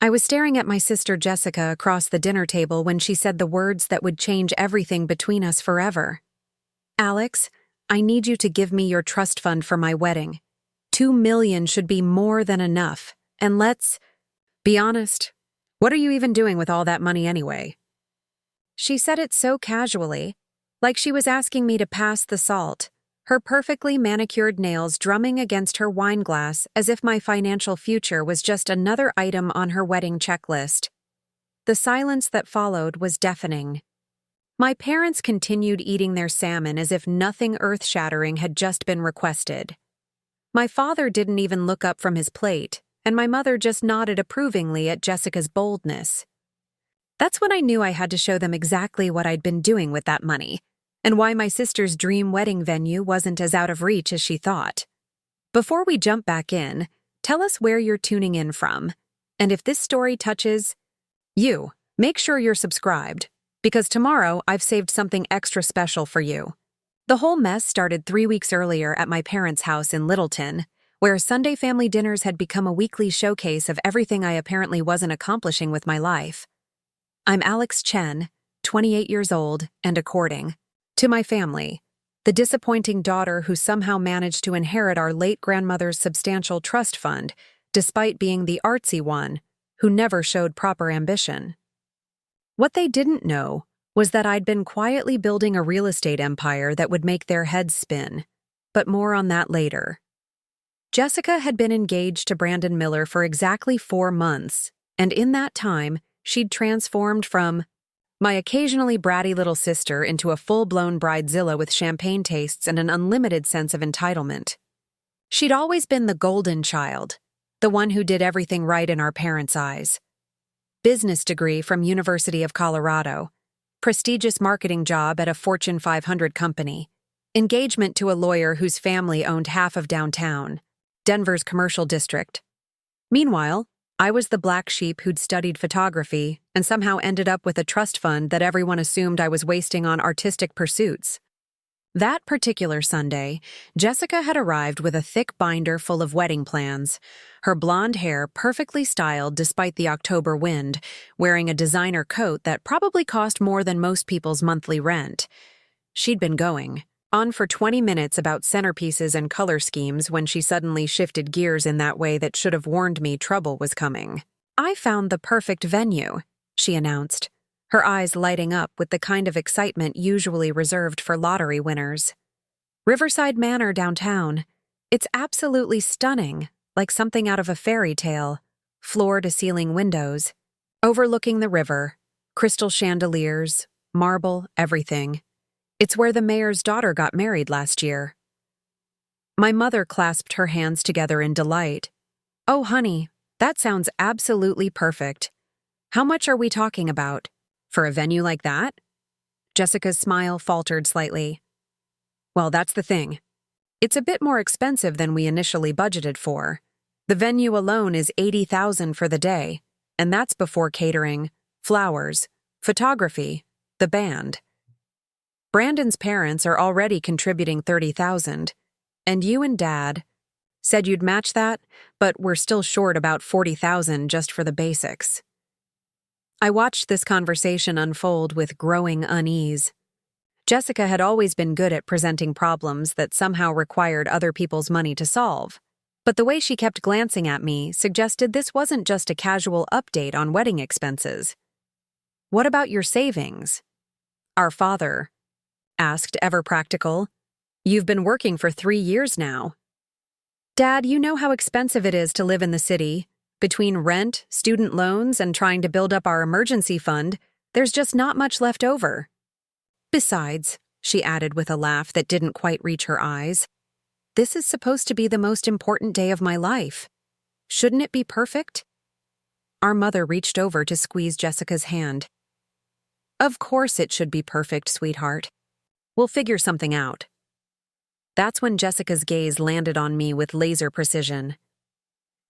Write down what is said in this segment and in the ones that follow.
I was staring at my sister Jessica across the dinner table when she said the words that would change everything between us forever. "Alex, I need you to give me your trust fund for my wedding. 2 million should be more than enough. And let's be honest. What are you even doing with all that money anyway?" She said it so casually, like she was asking me to pass the salt, her perfectly manicured nails drumming against her wine glass as if my financial future was just another item on her wedding checklist. The silence that followed was deafening. My parents continued eating their salmon as if nothing earth-shattering had just been requested. My father didn't even look up from his plate, and my mother just nodded approvingly at Jessica's boldness. That's when I knew I had to show them exactly what I'd been doing with that money, and why my sister's dream wedding venue wasn't as out of reach as she thought. Before we jump back in, tell us where you're tuning in from, and if this story touches you, make sure you're subscribed, because tomorrow I've saved something extra special for you. The whole mess started 3 weeks earlier at my parents' house in Littleton, where Sunday family dinners had become a weekly showcase of everything I apparently wasn't accomplishing with my life. I'm Alex Chen, 28 years old, and a courting. To my family, the disappointing daughter who somehow managed to inherit our late grandmother's substantial trust fund, despite being the artsy one, who never showed proper ambition. What they didn't know was that I'd been quietly building a real estate empire that would make their heads spin, but more on that later. Jessica had been engaged to Brandon Miller for exactly 4 months, and in that time, she'd transformed from my occasionally bratty little sister into a full-blown bridezilla with champagne tastes and an unlimited sense of entitlement. She'd always been the golden child, the one who did everything right in our parents' eyes. Business degree from University of Colorado, prestigious marketing job at a Fortune 500 company, engagement to a lawyer whose family owned half of downtown, Denver's commercial district. Meanwhile, I was the black sheep who'd studied photography and somehow ended up with a trust fund that everyone assumed I was wasting on artistic pursuits. That particular Sunday, Jessica had arrived with a thick binder full of wedding plans, her blonde hair perfectly styled despite the October wind, wearing a designer coat that probably cost more than most people's monthly rent. She'd been going on for 20 minutes about centerpieces and color schemes when she suddenly shifted gears in that way that should have warned me trouble was coming. "I found the perfect venue," she announced, her eyes lighting up with the kind of excitement usually reserved for lottery winners. "Riverside Manor downtown. It's absolutely stunning, like something out of a fairy tale. Floor-to-ceiling windows, overlooking the river, crystal chandeliers, marble, everything. It's where the mayor's daughter got married last year." My mother clasped her hands together in delight. "Oh, honey, that sounds absolutely perfect. How much are we talking about? For a venue like that?" Jessica's smile faltered slightly. "Well, that's the thing. It's a bit more expensive than we initially budgeted for. The venue alone is $80,000 for the day, and that's before catering, flowers, photography, the band. Brandon's parents are already contributing $30,000, and you and Dad said you'd match that, but we're still short about $40,000 just for the basics." I watched this conversation unfold with growing unease. Jessica had always been good at presenting problems that somehow required other people's money to solve, but the way she kept glancing at me suggested this wasn't just a casual update on wedding expenses. "What about your savings?" Our father asked, ever practical. "You've been working for 3 years now." "Dad, you know how expensive it is to live in the city. Between rent, student loans, and trying to build up our emergency fund, there's just not much left over. Besides," she added with a laugh that didn't quite reach her eyes, "this is supposed to be the most important day of my life. Shouldn't it be perfect?" Our mother reached over to squeeze Jessica's hand. "Of course it should be perfect, sweetheart. We'll figure something out." That's when Jessica's gaze landed on me with laser precision.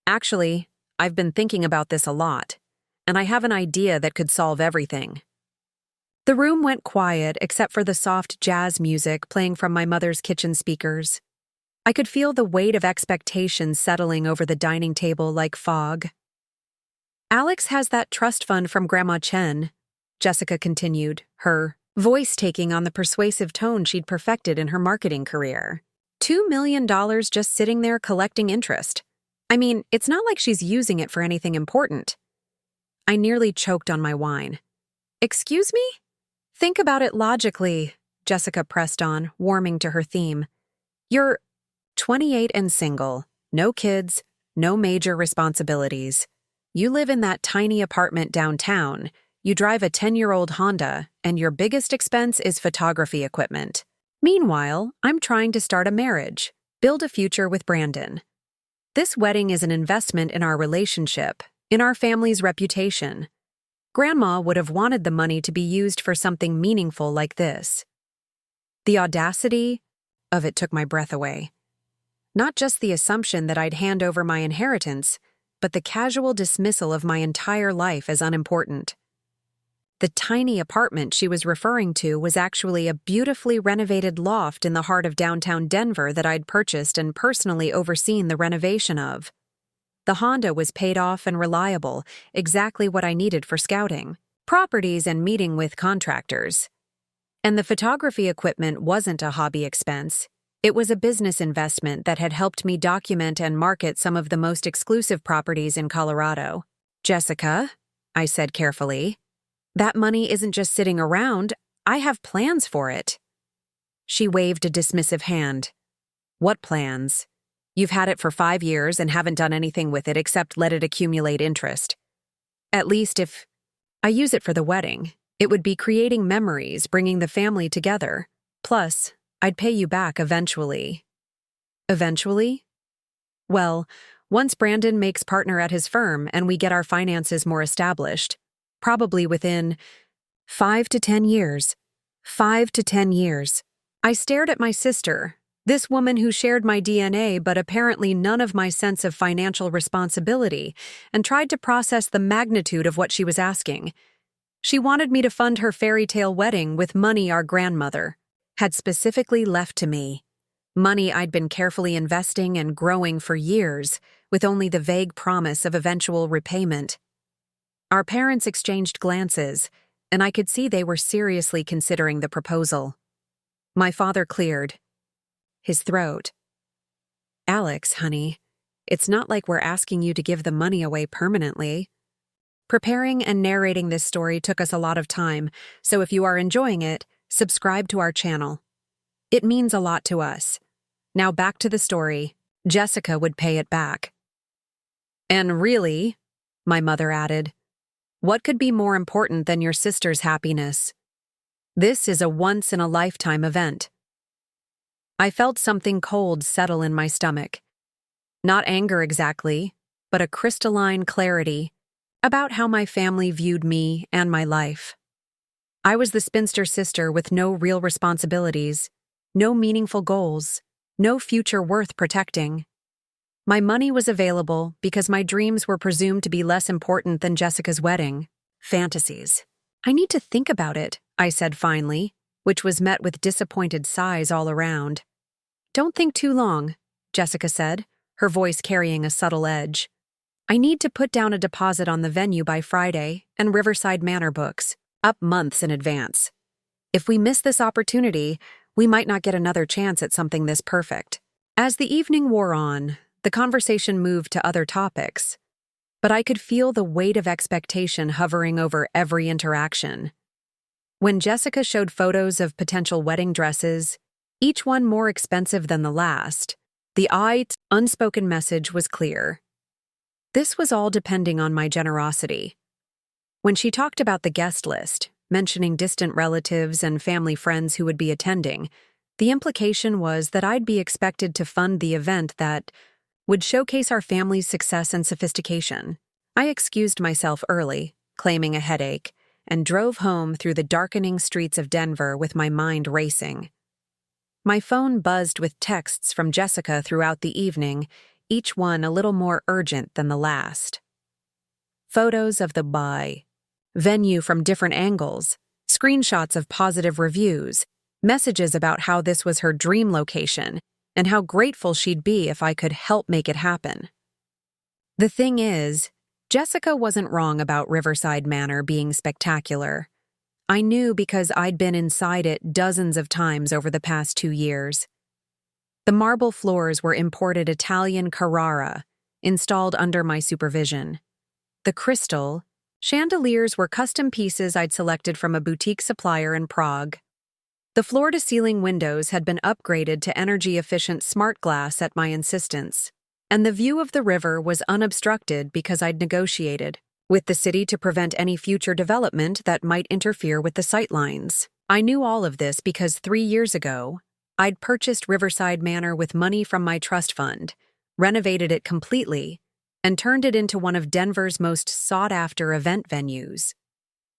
"Actually, I've been thinking about this a lot, and I have an idea that could solve everything." The room went quiet except for the soft jazz music playing from my mother's kitchen speakers. I could feel the weight of expectation settling over the dining table like fog. Alex has that trust fund from Grandma Chen, Jessica continued, her voice taking on the persuasive tone she'd perfected in her marketing career. $2 million just sitting there collecting interest. I mean, it's not like she's using it for anything important. I nearly choked on my wine. Excuse me? Think about it logically, Jessica pressed on, warming to her theme. You're 28 and single, no kids, no major responsibilities. You live in that tiny apartment downtown, you drive a 10-year-old Honda, and your biggest expense is photography equipment. Meanwhile, I'm trying to start a marriage, build a future with Brandon. This wedding is an investment in our relationship, in our family's reputation. Grandma would have wanted the money to be used for something meaningful like this. The audacity of it took my breath away. Not just the assumption that I'd hand over my inheritance, but the casual dismissal of my entire life as unimportant. The tiny apartment she was referring to was actually a beautifully renovated loft in the heart of downtown Denver that I'd purchased and personally overseen the renovation of. The Honda was paid off and reliable, exactly what I needed for scouting, properties and meeting with contractors. And the photography equipment wasn't a hobby expense. It was a business investment that had helped me document and market some of the most exclusive properties in Colorado. Jessica, I said carefully, that money isn't just sitting around, I have plans for it. She waved a dismissive hand. What plans? You've had it for 5 years and haven't done anything with it except let it accumulate interest. At least if I use it for the wedding, it would be creating memories, bringing the family together. Plus, I'd pay you back eventually. Eventually? Well, once Brandon makes partner at his firm and we get our finances more established, probably within 5 to 10 years. 5 to 10 years. I stared at my sister, this woman who shared my DNA but apparently none of my sense of financial responsibility, and tried to process the magnitude of what she was asking. She wanted me to fund her fairy tale wedding with money our grandmother had specifically left to me. Money I'd been carefully investing and growing for years, with only the vague promise of eventual repayment. Our parents exchanged glances, and I could see they were seriously considering the proposal. My father cleared his throat. Alex, honey, it's not like we're asking you to give the money away permanently. Preparing and narrating this story took us a lot of time, so if you are enjoying it, subscribe to our channel. It means a lot to us. Now back to the story. Jessica would pay it back. And really, my mother added, what could be more important than your sister's happiness? This is a once-in-a-lifetime event. I felt something cold settle in my stomach. Not anger exactly, but a crystalline clarity about how my family viewed me and my life. I was the spinster sister with no real responsibilities, no meaningful goals, no future worth protecting. My money was available because my dreams were presumed to be less important than Jessica's wedding. Fantasies. I need to think about it, I said finally, which was met with disappointed sighs all around. Don't think too long, Jessica said, her voice carrying a subtle edge. I need to put down a deposit on the venue by Friday and Riverside Manor books, up months in advance. If we miss this opportunity, we might not get another chance at something this perfect. As the evening wore on, the conversation moved to other topics, but I could feel the weight of expectation hovering over every interaction. When Jessica showed photos of potential wedding dresses, each one more expensive than the last, the unspoken message was clear. This was all depending on my generosity. When she talked about the guest list, mentioning distant relatives and family friends who would be attending, the implication was that I'd be expected to fund the event that would showcase our family's success and sophistication. I excused myself early, claiming a headache, and drove home through the darkening streets of Denver with my mind racing. My phone buzzed with texts from Jessica throughout the evening, each one a little more urgent than the last. Photos of the venue from different angles, screenshots of positive reviews, messages about how this was her dream location, and how grateful she'd be if I could help make it happen. The thing is, Jessica wasn't wrong about Riverside Manor being spectacular. I knew because I'd been inside it dozens of times over the past 2 years. The marble floors were imported Italian Carrara, installed under my supervision. The crystal chandeliers were custom pieces I'd selected from a boutique supplier in Prague. The floor-to-ceiling windows had been upgraded to energy-efficient smart glass at my insistence, and the view of the river was unobstructed because I'd negotiated with the city to prevent any future development that might interfere with the sightlines. I knew all of this because 3 years ago, I'd purchased Riverside Manor with money from my trust fund, renovated it completely, and turned it into one of Denver's most sought-after event venues.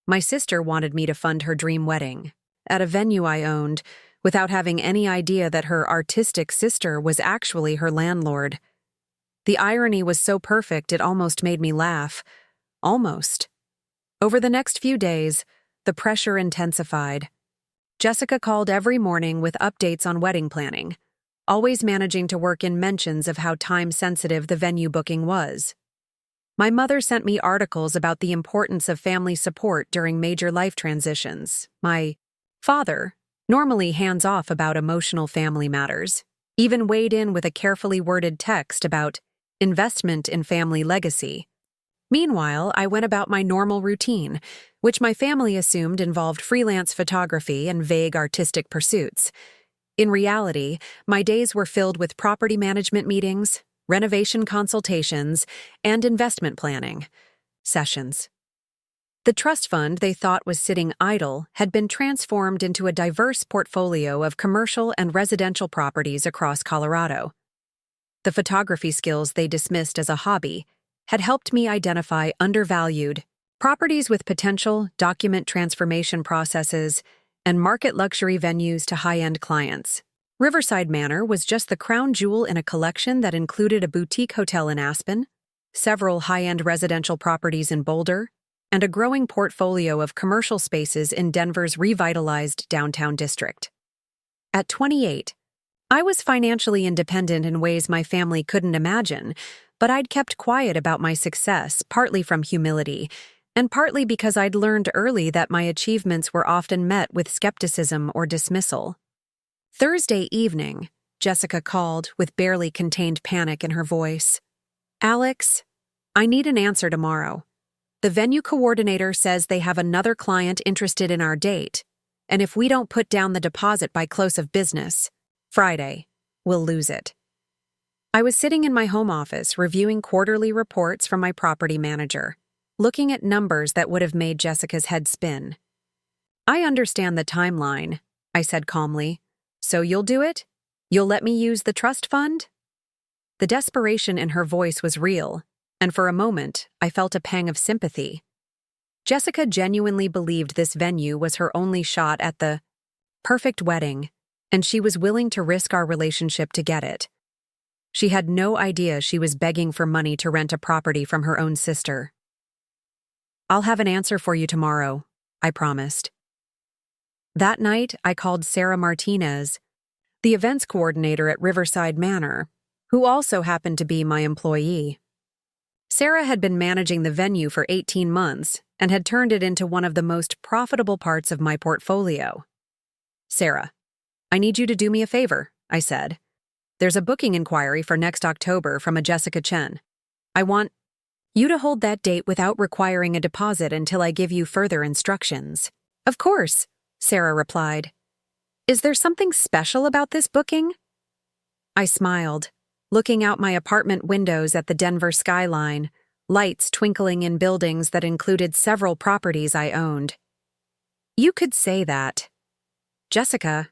My sister wanted me to fund her dream wedding at a venue I owned, without having any idea that her artistic sister was actually her landlord. The irony was so perfect it almost made me laugh. Almost. Over the next few days, the pressure intensified. Jessica called every morning with updates on wedding planning, always managing to work in mentions of how time-sensitive the venue booking was. My mother sent me articles about the importance of family support during major life transitions. My father, normally hands-off about emotional family matters, even weighed in with a carefully worded text about investment in family legacy. Meanwhile, I went about my normal routine, which my family assumed involved freelance photography and vague artistic pursuits. In reality, my days were filled with property management meetings, renovation consultations, and investment planning sessions. The trust fund they thought was sitting idle had been transformed into a diverse portfolio of commercial and residential properties across Colorado. The photography skills they dismissed as a hobby had helped me identify undervalued properties with potential, document transformation processes, and market luxury venues to high-end clients. Riverside Manor was just the crown jewel in a collection that included a boutique hotel in Aspen, several high-end residential properties in Boulder, and a growing portfolio of commercial spaces in Denver's revitalized downtown district. At 28, I was financially independent in ways my family couldn't imagine, but I'd kept quiet about my success, partly from humility, and partly because I'd learned early that my achievements were often met with skepticism or dismissal. Thursday evening, Jessica called with barely contained panic in her voice. "Alex, I need an answer tomorrow. The venue coordinator says they have another client interested in our date, and if we don't put down the deposit by close of business, Friday, we'll lose it." I was sitting in my home office reviewing quarterly reports from my property manager, looking at numbers that would have made Jessica's head spin. "I understand the timeline," I said calmly. "So you'll do it? You'll let me use the trust fund?" The desperation in her voice was real, and for a moment, I felt a pang of sympathy. Jessica genuinely believed this venue was her only shot at the perfect wedding, and she was willing to risk our relationship to get it. She had no idea she was begging for money to rent a property from her own sister. "I'll have an answer for you tomorrow," I promised. That night, I called Sarah Martinez, the events coordinator at Riverside Manor, who also happened to be my employee. Sarah had been managing the venue for 18 months and had turned it into one of the most profitable parts of my portfolio. "Sarah, I need you to do me a favor," I said. "There's a booking inquiry for next October from a Jessica Chen. I want you to hold that date without requiring a deposit until I give you further instructions." "Of course," Sarah replied. "Is there something special about this booking?" I smiled, looking out my apartment windows at the Denver skyline, lights twinkling in buildings that included several properties I owned. "You could say that. Jessica,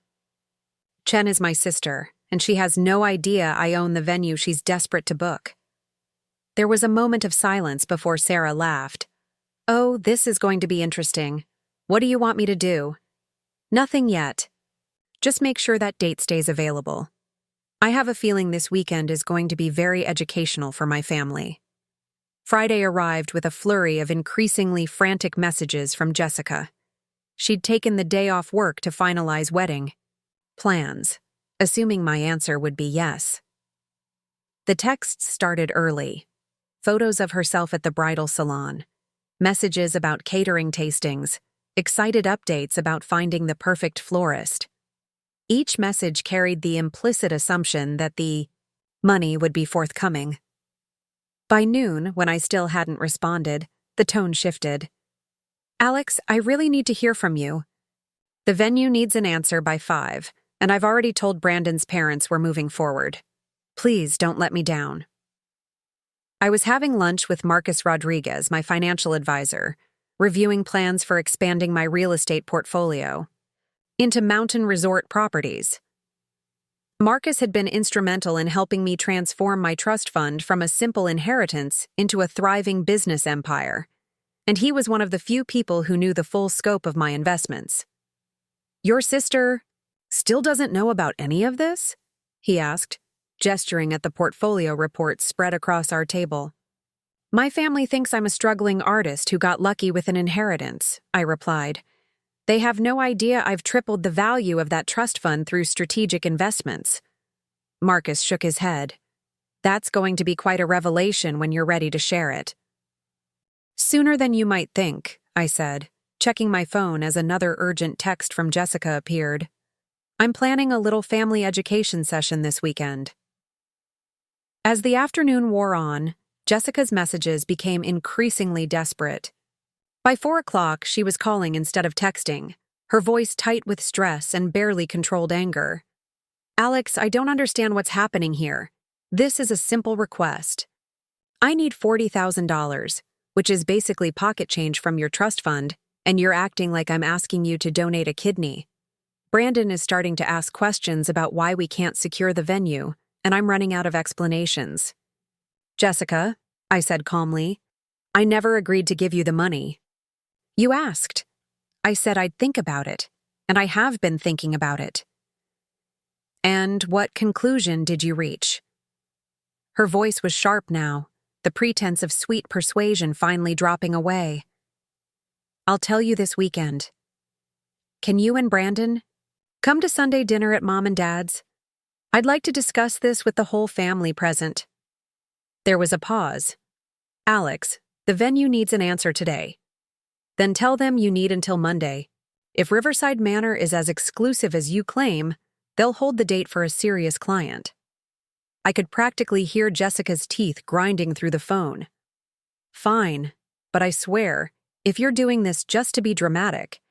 Chen is my sister, and she has no idea I own the venue she's desperate to book." There was a moment of silence before Sarah laughed. "Oh, this is going to be interesting. What do you want me to do?" "Nothing yet. Just make sure that date stays available. I have a feeling this weekend is going to be very educational for my family." Friday arrived with a flurry of increasingly frantic messages from Jessica. She'd taken the day off work to finalize wedding plans, assuming my answer would be yes. The texts started early. photos of herself at the bridal salon, messages about catering tastings, excited updates about finding the perfect florist. Each message carried the implicit assumption that the money would be forthcoming. By noon, when I still hadn't responded, the tone shifted. "Alex, I really need to hear from you. The venue needs an answer by 5, and I've already told Brandon's parents we're moving forward. Please don't let me down." I was having lunch with Marcus Rodriguez, my financial advisor, reviewing plans for expanding my real estate portfolio into mountain resort properties. Marcus had been instrumental in helping me transform my trust fund from a simple inheritance into a thriving business empire, and he was one of the few people who knew the full scope of my investments. "Your sister still doesn't know about any of this?" he asked, gesturing at the portfolio reports spread across our table. "My family thinks I'm a struggling artist who got lucky with an inheritance," I replied. "They have no idea I've tripled the value of that trust fund through strategic investments." Marcus shook his head. "That's going to be quite a revelation when you're ready to share it." "Sooner than you might think," I said, checking my phone as another urgent text from Jessica appeared. "I'm planning a little family education session this weekend." As the afternoon wore on, Jessica's messages became increasingly desperate. By 4 o'clock, she was calling instead of texting, her voice tight with stress and barely controlled anger. "Alex, I don't understand what's happening here. This is a simple request. I need $40,000, which is basically pocket change from your trust fund, and you're acting like I'm asking you to donate a kidney. Brandon is starting to ask questions about why we can't secure the venue, and I'm running out of explanations." "Jessica," I said calmly, "I never agreed to give you the money." "You asked. I said I'd think about it, and I have been thinking about it." "And what conclusion did you reach?" Her voice was sharp now, the pretense of sweet persuasion finally dropping away. "I'll tell you this weekend. Can you and Brandon come to Sunday dinner at Mom and Dad's? I'd like to discuss this with the whole family present." There was a pause. "Alex, the venue needs an answer today. Then tell them you need until Monday. If Riverside Manor is as exclusive as you claim, they'll hold the date for a serious client." I could practically hear Jessica's teeth grinding through the phone. "Fine, but I swear, if you're doing this just to be dramatic—"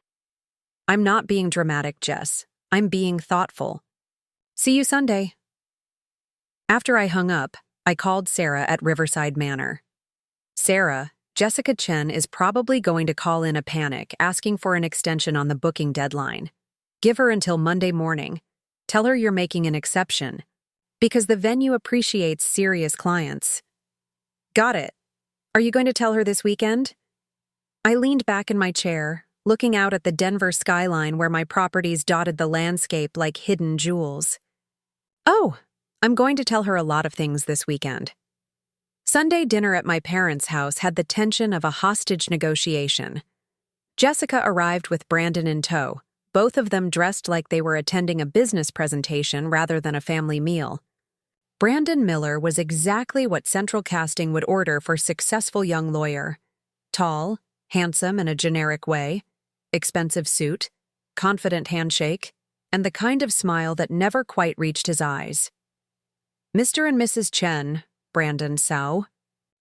"I'm not being dramatic, Jess. I'm being thoughtful. See you Sunday." After I hung up, I called Sarah at Riverside Manor. "Sarah, Jessica Chen is probably going to call in a panic asking for an extension on the booking deadline. Give her until Monday morning. Tell her you're making an exception, because the venue appreciates serious clients." "Got it. Are you going to tell her this weekend?" I leaned back in my chair, looking out at the Denver skyline where my properties dotted the landscape like hidden jewels. "Oh, I'm going to tell her a lot of things this weekend." Sunday dinner at my parents' house had the tension of a hostage negotiation. Jessica arrived with Brandon in tow, both of them dressed like they were attending a business presentation rather than a family meal. Brandon Miller was exactly what central casting would order for successful young lawyer. Tall, handsome in a generic way, expensive suit, confident handshake, and the kind of smile that never quite reached his eyes. "Mr. and Mrs. Chen, Brandon Sao,"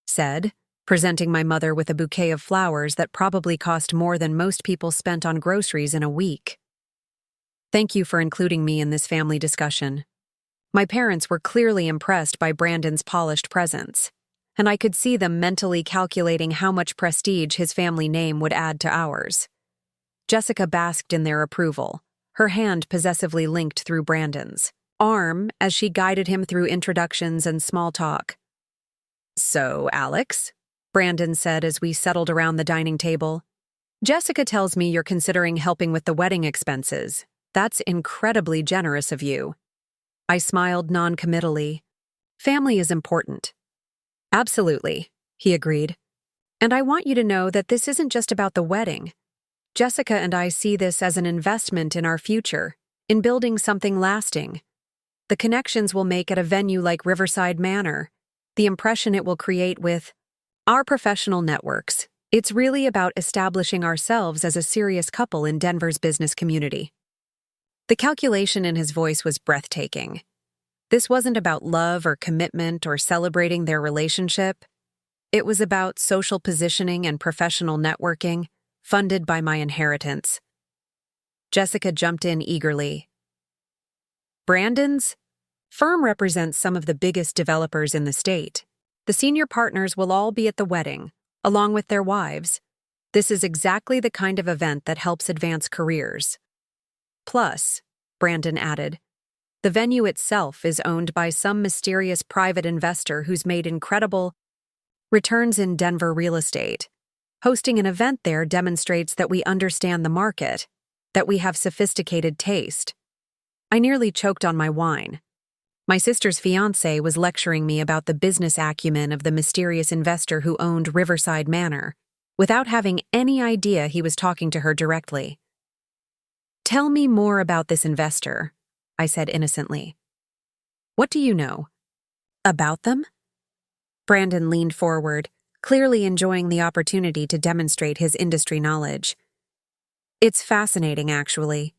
said, presenting my mother with a bouquet of flowers that probably cost more than most people spent on groceries in a week. "Thank you for including me in this family discussion." My parents were clearly impressed by Brandon's polished presence, and I could see them mentally calculating how much prestige his family name would add to ours. Jessica basked in their approval, her hand possessively linked through Brandon's arm as she guided him through introductions and small talk. "So, Alex," Brandon said as we settled around the dining table, "Jessica tells me you're considering helping with the wedding expenses. That's incredibly generous of you." I smiled non-committally. "Family is important." "Absolutely," he agreed. "And I want you to know that this isn't just about the wedding. Jessica and I see this as an investment in our future, in building something lasting. The connections we'll make at a venue like Riverside Manor, the impression it will create with Our professional networks. It's really about establishing ourselves as a serious couple in Denver's business community. The calculation in his voice was breathtaking. This wasn't about love or commitment or celebrating their relationship. It was about social positioning and professional networking, funded by my inheritance. Jessica jumped in eagerly. Brandon's firm represents some of the biggest developers in the state. The senior partners will all be at the wedding, along with their wives. This is exactly the kind of event that helps advance careers. Plus, Brandon added, the venue itself is owned by some mysterious private investor who's made incredible returns in Denver real estate. Hosting an event there demonstrates that we understand the market, that we have sophisticated taste. I nearly choked on my wine. My sister's fiancé was lecturing me about the business acumen of the mysterious investor who owned Riverside Manor, without having any idea he was talking to her directly. Tell me more about this investor, I said innocently. What do you know? About them? Brandon leaned forward, clearly enjoying the opportunity to demonstrate his industry knowledge. It's fascinating, actually.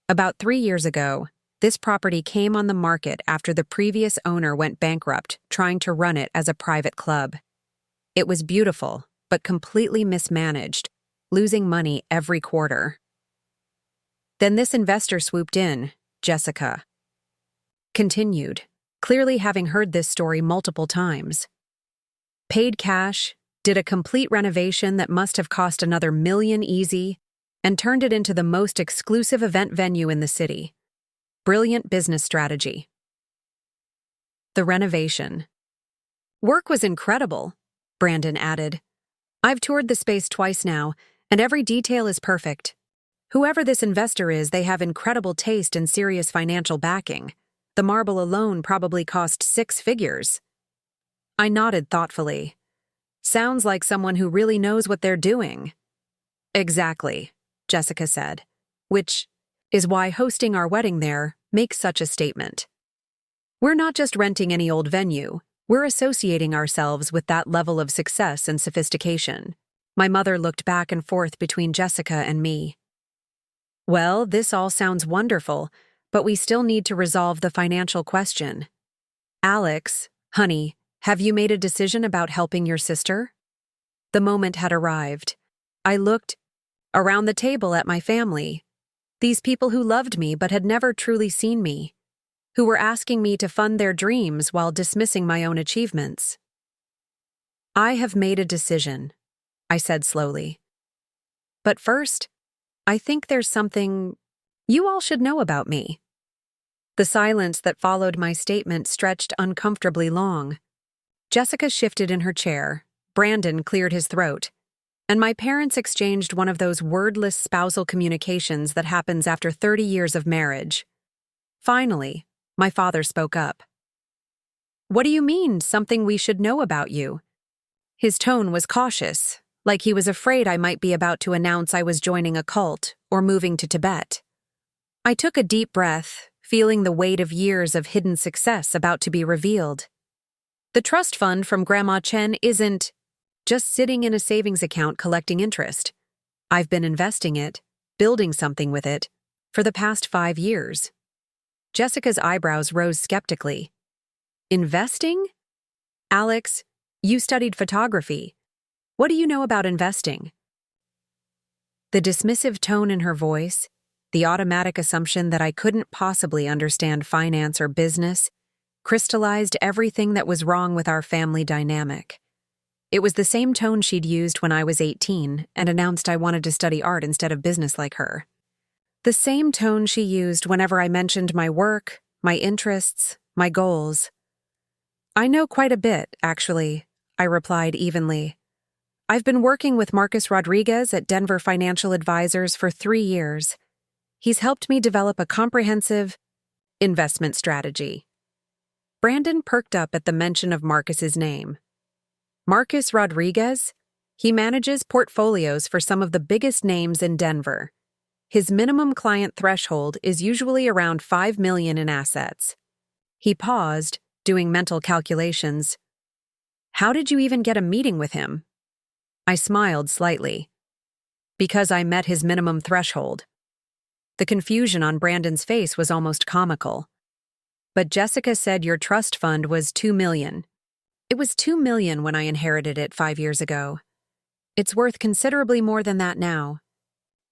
About 3 years ago, this property came on the market after the previous owner went bankrupt, trying to run it as a private club. It was beautiful, but completely mismanaged, losing money every quarter. Then this investor swooped in, Jessica continued, clearly having heard this story multiple times. Paid cash, did a complete renovation that must have cost another $1 million easy, and turned it into the most exclusive event venue in the city. Brilliant business strategy. The renovation. Work was incredible, Brandon added. I've toured the space twice now, and every detail is perfect. Whoever this investor is, they have incredible taste and serious financial backing. The marble alone probably cost 6 figures. I nodded thoughtfully. Sounds like someone who really knows what they're doing. Exactly, Jessica said, which is why hosting our wedding there makes such a statement. We're not just renting any old venue, we're associating ourselves with that level of success and sophistication. My mother looked back and forth between Jessica and me. Well, this all sounds wonderful, but we still need to resolve the financial question. Alex, honey, have you made a decision about helping your sister? The moment had arrived. I looked around the table at my family. These people who loved me but had never truly seen me, who were asking me to fund their dreams while dismissing my own achievements. I have made a decision, I said slowly. But first, I think there's something you all should know about me. The silence that followed my statement stretched uncomfortably long. Jessica shifted in her chair, Brandon cleared his throat, and my parents exchanged one of those wordless spousal communications that happens after 30 years of marriage. Finally, my father spoke up. What do you mean, something we should know about you? His tone was cautious, like he was afraid I might be about to announce I was joining a cult or moving to Tibet. I took a deep breath, feeling the weight of years of hidden success about to be revealed. The trust fund from Grandma Chen isn't just sitting in a savings account collecting interest. I've been investing it, building something with it, for the past 5 years. Jessica's eyebrows rose skeptically. Investing? Alex, you studied photography. What do you know about investing? The dismissive tone in her voice, the automatic assumption that I couldn't possibly understand finance or business, crystallized everything that was wrong with our family dynamic. It was the same tone she'd used when I was 18 and announced I wanted to study art instead of business like her. The same tone she used whenever I mentioned my work, my interests, my goals. I know quite a bit, actually, I replied evenly. I've been working with Marcus Rodriguez at Denver Financial Advisors for 3 years. He's helped me develop a comprehensive investment strategy. Brandon perked up at the mention of Marcus's name. Marcus Rodriguez? He manages portfolios for some of the biggest names in Denver. His minimum client threshold is usually around $5 million in assets. He paused, doing mental calculations. How did you even get a meeting with him? I smiled slightly. Because I met his minimum threshold. The confusion on Brandon's face was almost comical. But Jessica said your trust fund was $2 million. It was $2 million when I inherited it 5 years ago. It's worth considerably more than that now.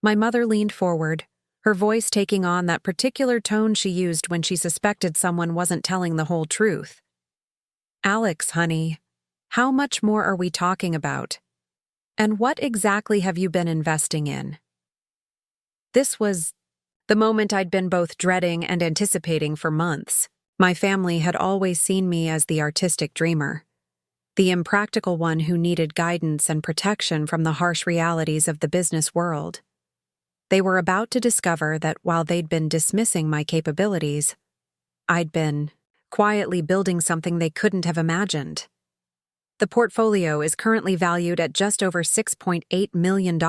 My mother leaned forward, her voice taking on that particular tone she used when she suspected someone wasn't telling the whole truth. Alex, honey, how much more are we talking about? And what exactly have you been investing in? This was the moment I'd been both dreading and anticipating for months. My family had always seen me as the artistic dreamer, the impractical one who needed guidance and protection from the harsh realities of the business world. They were about to discover that while they'd been dismissing my capabilities, I'd been quietly building something they couldn't have imagined. The portfolio is currently valued at just over $6.8 million,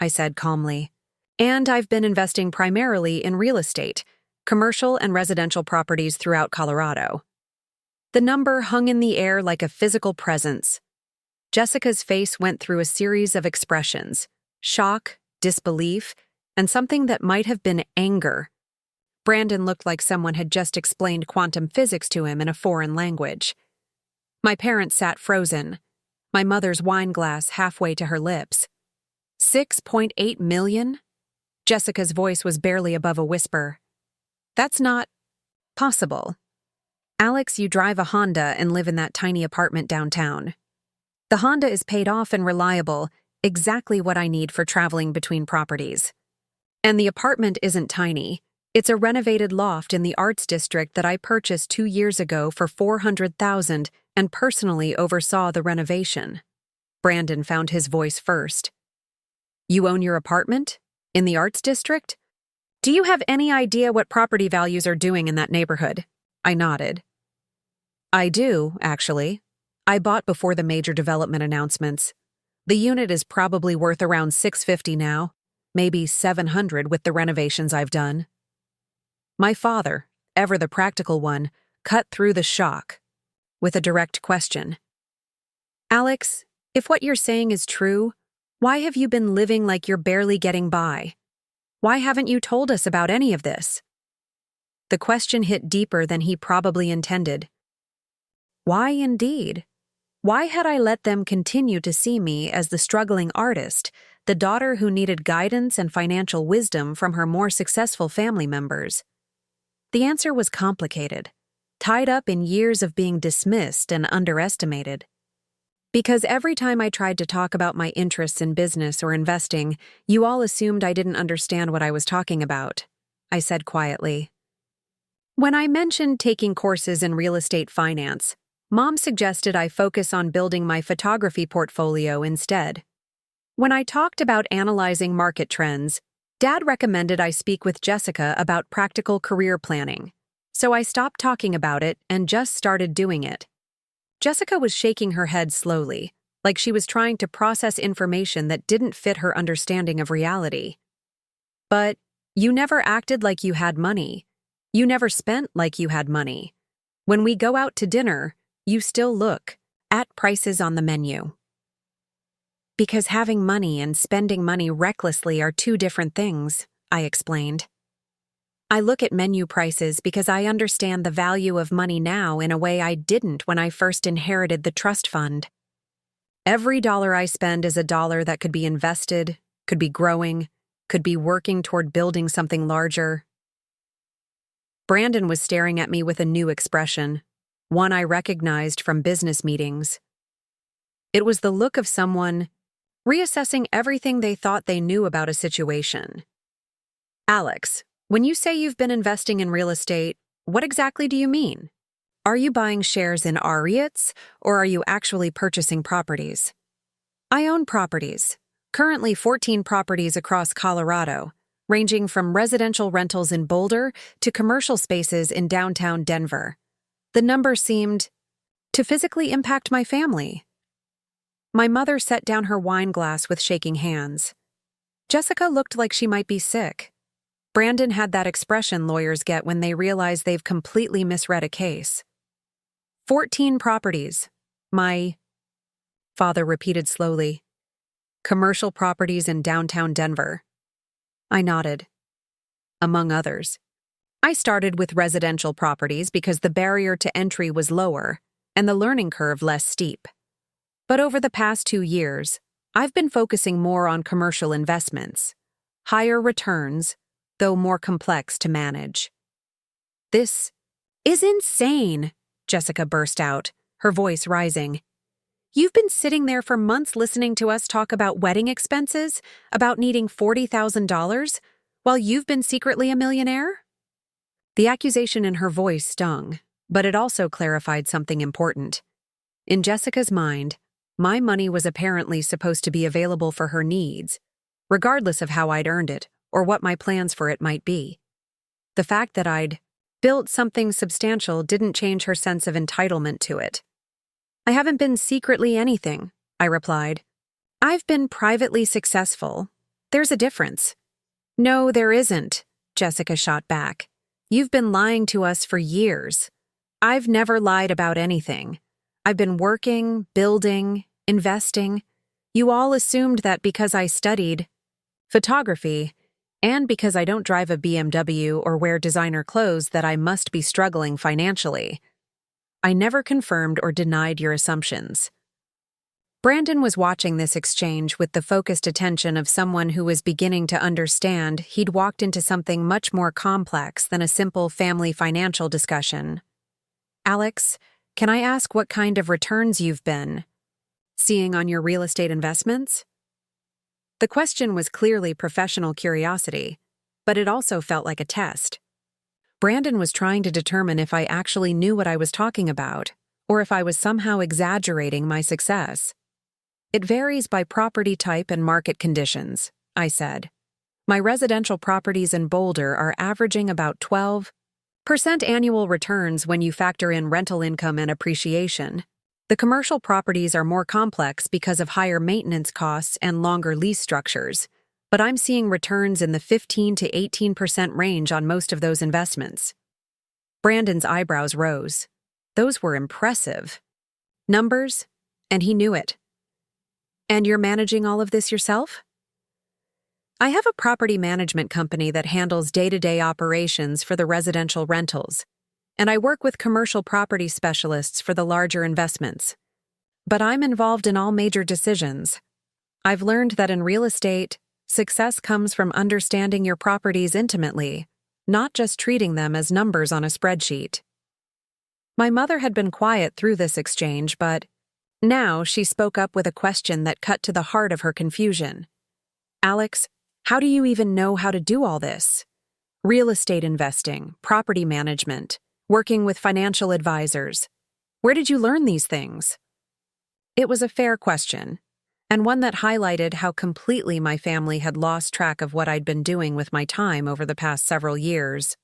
I said calmly. And I've been investing primarily in real estate, commercial and residential properties throughout Colorado. The number hung in the air like a physical presence. Jessica's face went through a series of expressions: shock, disbelief, and something that might have been anger. Brandon looked like someone had just explained quantum physics to him in a foreign language. My parents sat frozen, my mother's wine glass halfway to her lips. $6.8 million? Jessica's voice was barely above a whisper. That's not possible. Alex, you drive a Honda and live in that tiny apartment downtown. The Honda is paid off and reliable, exactly what I need for traveling between properties. And the apartment isn't tiny. It's a renovated loft in the arts district that I purchased 2 years ago for $400,000 and personally oversaw the renovation. Brandon found his voice first. You own your apartment? In the arts district? Do you have any idea what property values are doing in that neighborhood? I nodded. I do, actually. I bought before the major development announcements. The unit is probably worth around $650 now, maybe $700 with the renovations I've done. My father, ever the practical one, cut through the shock with a direct question. Alex, if what you're saying is true, why have you been living like you're barely getting by? Why haven't you told us about any of this? The question hit deeper than he probably intended. Why indeed? Why had I let them continue to see me as the struggling artist, the daughter who needed guidance and financial wisdom from her more successful family members? The answer was complicated, tied up in years of being dismissed and underestimated. Because every time I tried to talk about my interests in business or investing, you all assumed I didn't understand what I was talking about, I said quietly. When I mentioned taking courses in real estate finance, Mom suggested I focus on building my photography portfolio instead. When I talked about analyzing market trends, Dad recommended I speak with Jessica about practical career planning. So I stopped talking about it and just started doing it. Jessica was shaking her head slowly, like she was trying to process information that didn't fit her understanding of reality. But you never acted like you had money. You never spent like you had money. When we go out to dinner, you still look at prices on the menu. Because having money and spending money recklessly are two different things, I explained. I look at menu prices because I understand the value of money now in a way I didn't when I first inherited the trust fund. Every dollar I spend is a dollar that could be invested, could be growing, could be working toward building something larger. Brandon was staring at me with a new expression, one I recognized from business meetings. It was the look of someone reassessing everything they thought they knew about a situation. Alex, when you say you've been investing in real estate, what exactly do you mean? Are you buying shares in REITs, or are you actually purchasing properties? I own properties, currently 14 properties across Colorado, ranging from residential rentals in Boulder to commercial spaces in downtown Denver. The number seemed to physically impact my family. My mother set down her wine glass with shaking hands. Jessica looked like she might be sick. Brandon had that expression lawyers get when they realize they've completely misread a case. 14 properties. My father repeated slowly. Commercial properties in downtown Denver. I nodded. Among others. I started with residential properties because the barrier to entry was lower and the learning curve less steep. But over the past 2 years, I've been focusing more on commercial investments. Higher returns, though more complex to manage. This is insane, Jessica burst out, her voice rising. You've been sitting there for months listening to us talk about wedding expenses, about needing $40,000, while you've been secretly a millionaire? The accusation in her voice stung, but it also clarified something important. In Jessica's mind, my money was apparently supposed to be available for her needs, regardless of how I'd earned it or what my plans for it might be. The fact that I'd built something substantial didn't change her sense of entitlement to it. I haven't been secretly anything, I replied. I've been privately successful. There's a difference. No, there isn't, Jessica shot back. You've been lying to us for years. I've never lied about anything. I've been working, building, investing. You all assumed that because I studied photography and because I don't drive a BMW or wear designer clothes that I must be struggling financially. I never confirmed or denied your assumptions. Brandon was watching this exchange with the focused attention of someone who was beginning to understand he'd walked into something much more complex than a simple family financial discussion. Alex, can I ask what kind of returns you've been seeing on your real estate investments? The question was clearly professional curiosity, but it also felt like a test. Brandon was trying to determine if I actually knew what I was talking about, or if I was somehow exaggerating my success. It varies by property type and market conditions, I said. My residential properties in Boulder are averaging about 12% annual returns when you factor in rental income and appreciation. The commercial properties are more complex because of higher maintenance costs and longer lease structures, but I'm seeing returns in the 15 to 18% range on most of those investments. Brandon's eyebrows rose. Those were impressive numbers, and he knew it. And you're managing all of this yourself? I have a property management company that handles day-to-day operations for the residential rentals, and I work with commercial property specialists for the larger investments. But I'm involved in all major decisions. I've learned that in real estate, success comes from understanding your properties intimately, not just treating them as numbers on a spreadsheet. My mother had been quiet through this exchange, but now she spoke up with a question that cut to the heart of her confusion. Alex, how do you even know how to do all this? Real estate investing, property management, working with financial advisors. Where did you learn these things? It was a fair question, and one that highlighted how completely my family had lost track of what I'd been doing with my time over the past several years.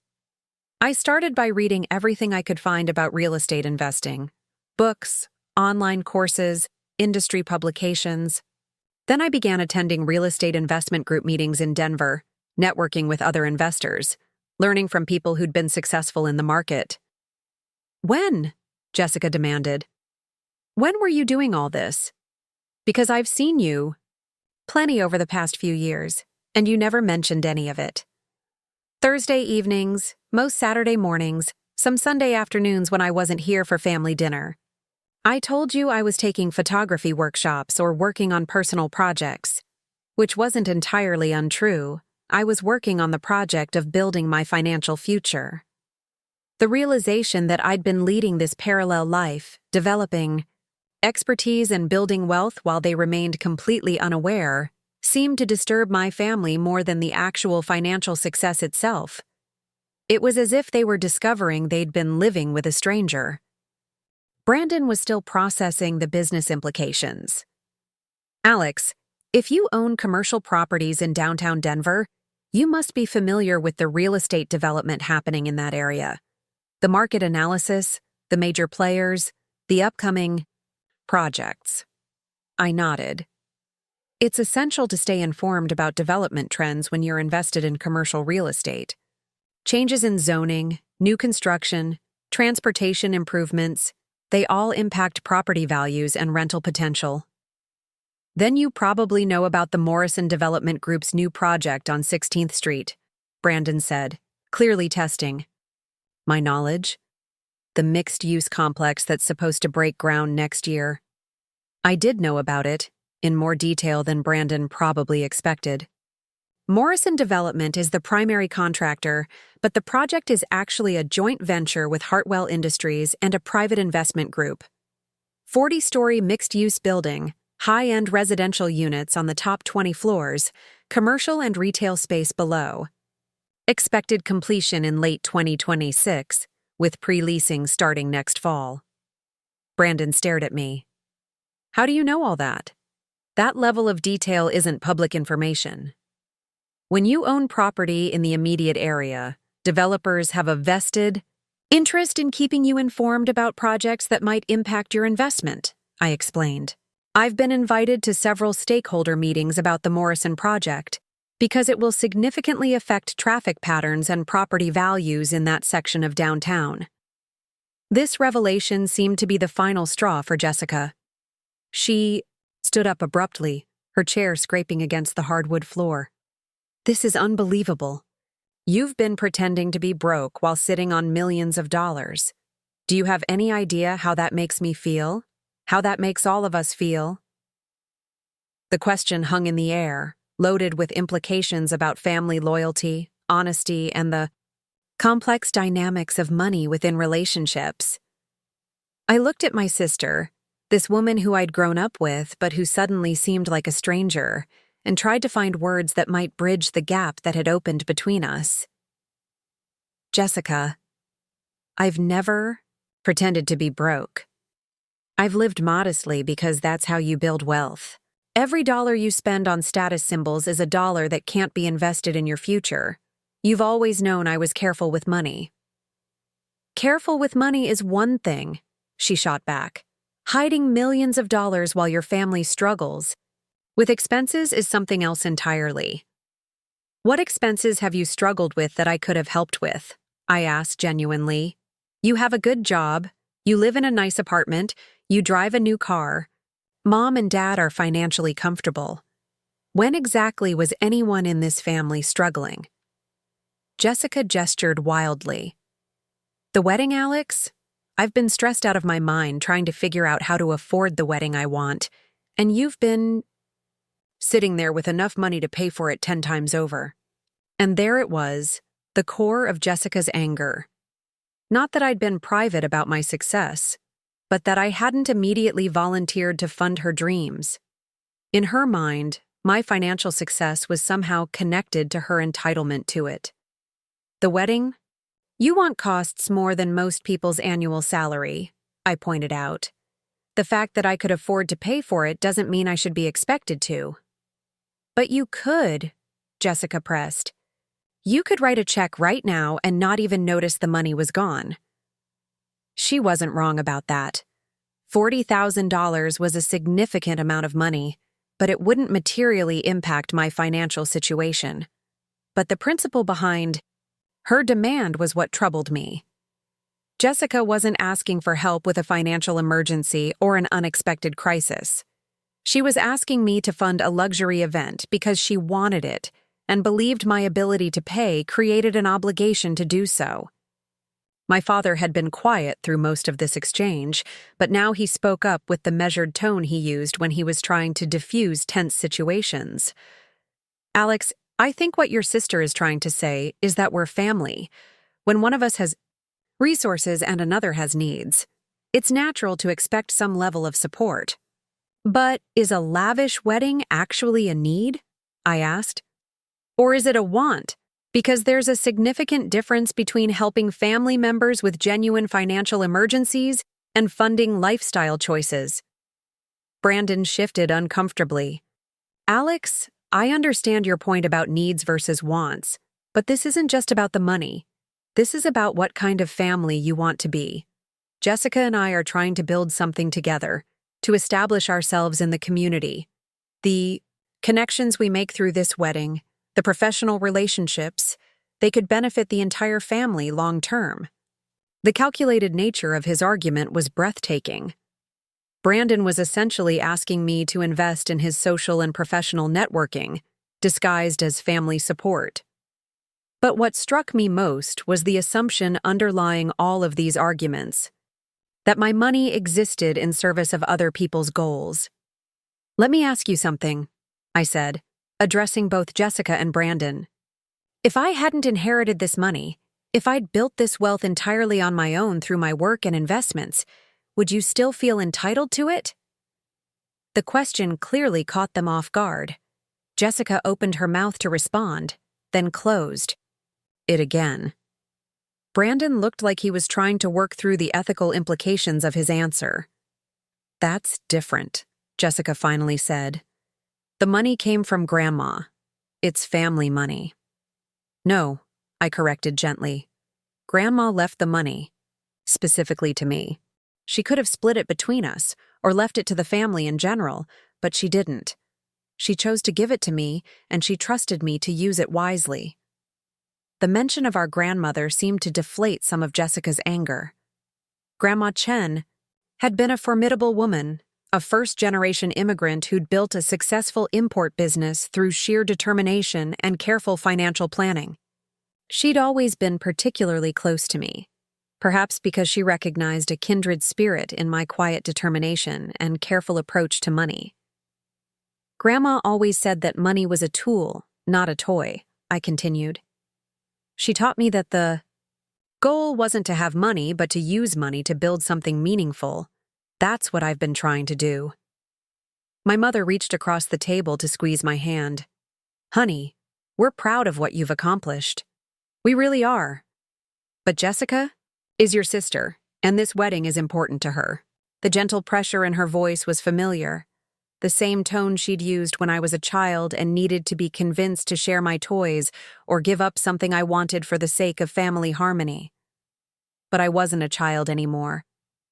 I started by reading everything I could find about real estate investing. Books, online courses, industry publications. Then I began attending real estate investment group meetings in Denver, networking with other investors, learning from people who'd been successful in the market. When? Jessica demanded. When were you doing all this? Because I've seen you plenty over the past few years, and you never mentioned any of it. Thursday evenings, most Saturday mornings, some Sunday afternoons when I wasn't here for family dinner. I told you I was taking photography workshops or working on personal projects, which wasn't entirely untrue. I was working on the project of building my financial future. The realization that I'd been leading this parallel life, developing expertise and building wealth while they remained completely unaware, seemed to disturb my family more than the actual financial success itself. It was as if they were discovering they'd been living with a stranger. Brandon was still processing the business implications. Alex, if you own commercial properties in downtown Denver, you must be familiar with the real estate development happening in that area. The market analysis, the major players, the upcoming projects. I nodded. It's essential to stay informed about development trends when you're invested in commercial real estate. Changes in zoning, new construction, transportation improvements, They all impact property values and rental potential. Then you probably know about the Morrison Development Group's new project on 16th Street, Brandon said, clearly testing my knowledge. The mixed-use complex that's supposed to break ground next year. I did know about it, in more detail than Brandon probably expected. Morrison Development is the primary contractor, but the project is actually a joint venture with Hartwell Industries and a private investment group. 40-story mixed-use building, high-end residential units on the top 20 floors, commercial and retail space below. Expected completion in late 2026, with pre-leasing starting next fall. Brandon stared at me. How do you know all that? That level of detail isn't public information. When you own property in the immediate area, developers have a vested interest in keeping you informed about projects that might impact your investment, I explained. I've been invited to several stakeholder meetings about the Morrison project because it will significantly affect traffic patterns and property values in that section of downtown. This revelation seemed to be the final straw for Jessica. She stood up abruptly, her chair scraping against the hardwood floor. This is unbelievable. You've been pretending to be broke while sitting on millions of dollars. Do you have any idea how that makes me feel? How that makes all of us feel? The question hung in the air, loaded with implications about family loyalty, honesty, and the complex dynamics of money within relationships. I looked at my sister, this woman who I'd grown up with but who suddenly seemed like a stranger, and tried to find words that might bridge the gap that had opened between us. Jessica, I've never pretended to be broke. I've lived modestly because that's how you build wealth. Every dollar you spend on status symbols is a dollar that can't be invested in your future. You've always known I was careful with money. Careful with money is one thing, she shot back. Hiding millions of dollars while your family struggles with expenses is something else entirely. What expenses have you struggled with that I could have helped with? I asked genuinely. You have a good job, you live in a nice apartment, you drive a new car. Mom and Dad are financially comfortable. When exactly was anyone in this family struggling? Jessica gestured wildly. The wedding, Alex? I've been stressed out of my mind trying to figure out how to afford the wedding I want, and you've been sitting there with enough money to pay for it 10 times over. And there it was, the core of Jessica's anger. Not that I'd been private about my success, but that I hadn't immediately volunteered to fund her dreams. In her mind, my financial success was somehow connected to her entitlement to it. The wedding? You want costs more than most people's annual salary, I pointed out. The fact that I could afford to pay for it doesn't mean I should be expected to. But you could, Jessica pressed. You could write a check right now and not even notice the money was gone. She wasn't wrong about that. $40,000 was a significant amount of money, but it wouldn't materially impact my financial situation. But the principle behind her demand was what troubled me. Jessica wasn't asking for help with a financial emergency or an unexpected crisis. She was asking me to fund a luxury event because she wanted it and believed my ability to pay created an obligation to do so. My father had been quiet through most of this exchange, but now he spoke up with the measured tone he used when he was trying to diffuse tense situations. Alex, I think what your sister is trying to say is that we're family. When one of us has resources and another has needs, it's natural to expect some level of support. But is a lavish wedding actually a need? I asked. Or is it a want? Because there's a significant difference between helping family members with genuine financial emergencies and funding lifestyle choices. Brandon shifted uncomfortably. Alex, I understand your point about needs versus wants, but this isn't just about the money. This is about what kind of family you want to be. Jessica and I are trying to build something together, to establish ourselves in the community. The connections we make through this wedding, the professional relationships, they could benefit the entire family long term. The calculated nature of his argument was breathtaking. Brandon was essentially asking me to invest in his social and professional networking, disguised as family support. But what struck me most was the assumption underlying all of these arguments, that my money existed in service of other people's goals. "Let me ask you something," I said, addressing both Jessica and Brandon. "If I hadn't inherited this money, if I'd built this wealth entirely on my own through my work and investments, would you still feel entitled to it?" The question clearly caught them off guard. Jessica opened her mouth to respond, then closed it again. Brandon looked like he was trying to work through the ethical implications of his answer. "That's different," Jessica finally said. "The money came from Grandma. It's family money." "No," I corrected gently. "Grandma left the money, specifically to me. She could have split it between us, or left it to the family in general, but she didn't. She chose to give it to me, and she trusted me to use it wisely." The mention of our grandmother seemed to deflate some of Jessica's anger. Grandma Chen had been a formidable woman, a first-generation immigrant who'd built a successful import business through sheer determination and careful financial planning. She'd always been particularly close to me, perhaps because she recognized a kindred spirit in my quiet determination and careful approach to money. "Grandma always said that money was a tool, not a toy," I continued. "She taught me that the goal wasn't to have money, but to use money to build something meaningful. That's what I've been trying to do." My mother reached across the table to squeeze my hand. "Honey, we're proud of what you've accomplished. We really are. But Jessica is your sister, and this wedding is important to her." The gentle pressure in her voice was familiar, the same tone she'd used when I was a child and needed to be convinced to share my toys or give up something I wanted for the sake of family harmony. But I wasn't a child anymore,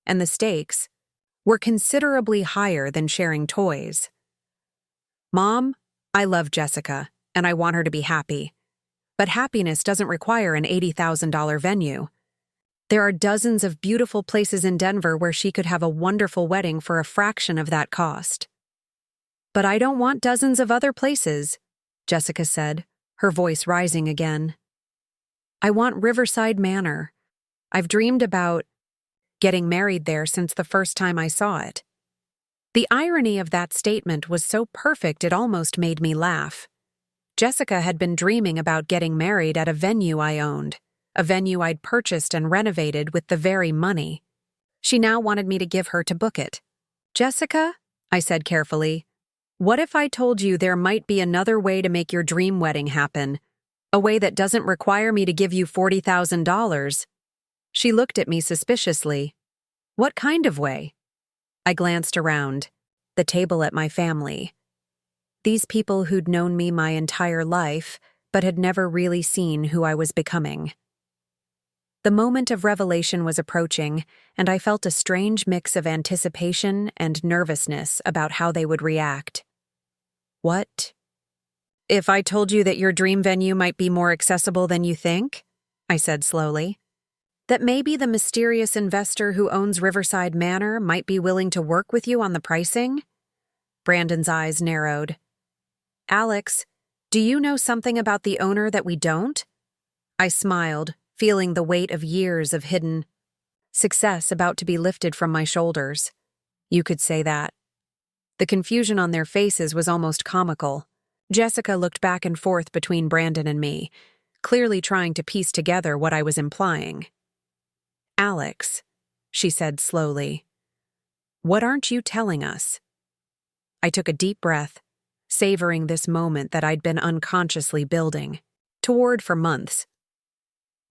and the stakes were considerably higher than sharing toys. "Mom, I love Jessica, and I want her to be happy. But happiness doesn't require an $80,000 venue. There are dozens of beautiful places in Denver where she could have a wonderful wedding for a fraction of that cost." "But I don't want dozens of other places," Jessica said, her voice rising again. "I want Riverside Manor. I've dreamed about getting married there since the first time I saw it." The irony of that statement was so perfect it almost made me laugh. Jessica had been dreaming about getting married at a venue I owned, a venue I'd purchased and renovated with the very money. She now wanted me to give her to book it. "Jessica," I said carefully, "what if I told you there might be another way to make your dream wedding happen? A way that doesn't require me to give you $40,000? She looked at me suspiciously. "What kind of way?" I glanced around, the table at my family. These people who'd known me my entire life, but had never really seen who I was becoming. The moment of revelation was approaching, and I felt a strange mix of anticipation and nervousness about how they would react. "What? If I told you that your dream venue might be more accessible than you think?" I said slowly. "That maybe the mysterious investor who owns Riverside Manor might be willing to work with you on the pricing?" Brandon's eyes narrowed. "Alex, do you know something about the owner that we don't?" I smiled, feeling the weight of years of hidden success about to be lifted from my shoulders. "You could say that." The confusion on their faces was almost comical. Jessica looked back and forth between Brandon and me, clearly trying to piece together what I was implying. "Alex," she said slowly, "what aren't you telling us?" I took a deep breath, savoring this moment that I'd been unconsciously building toward for months.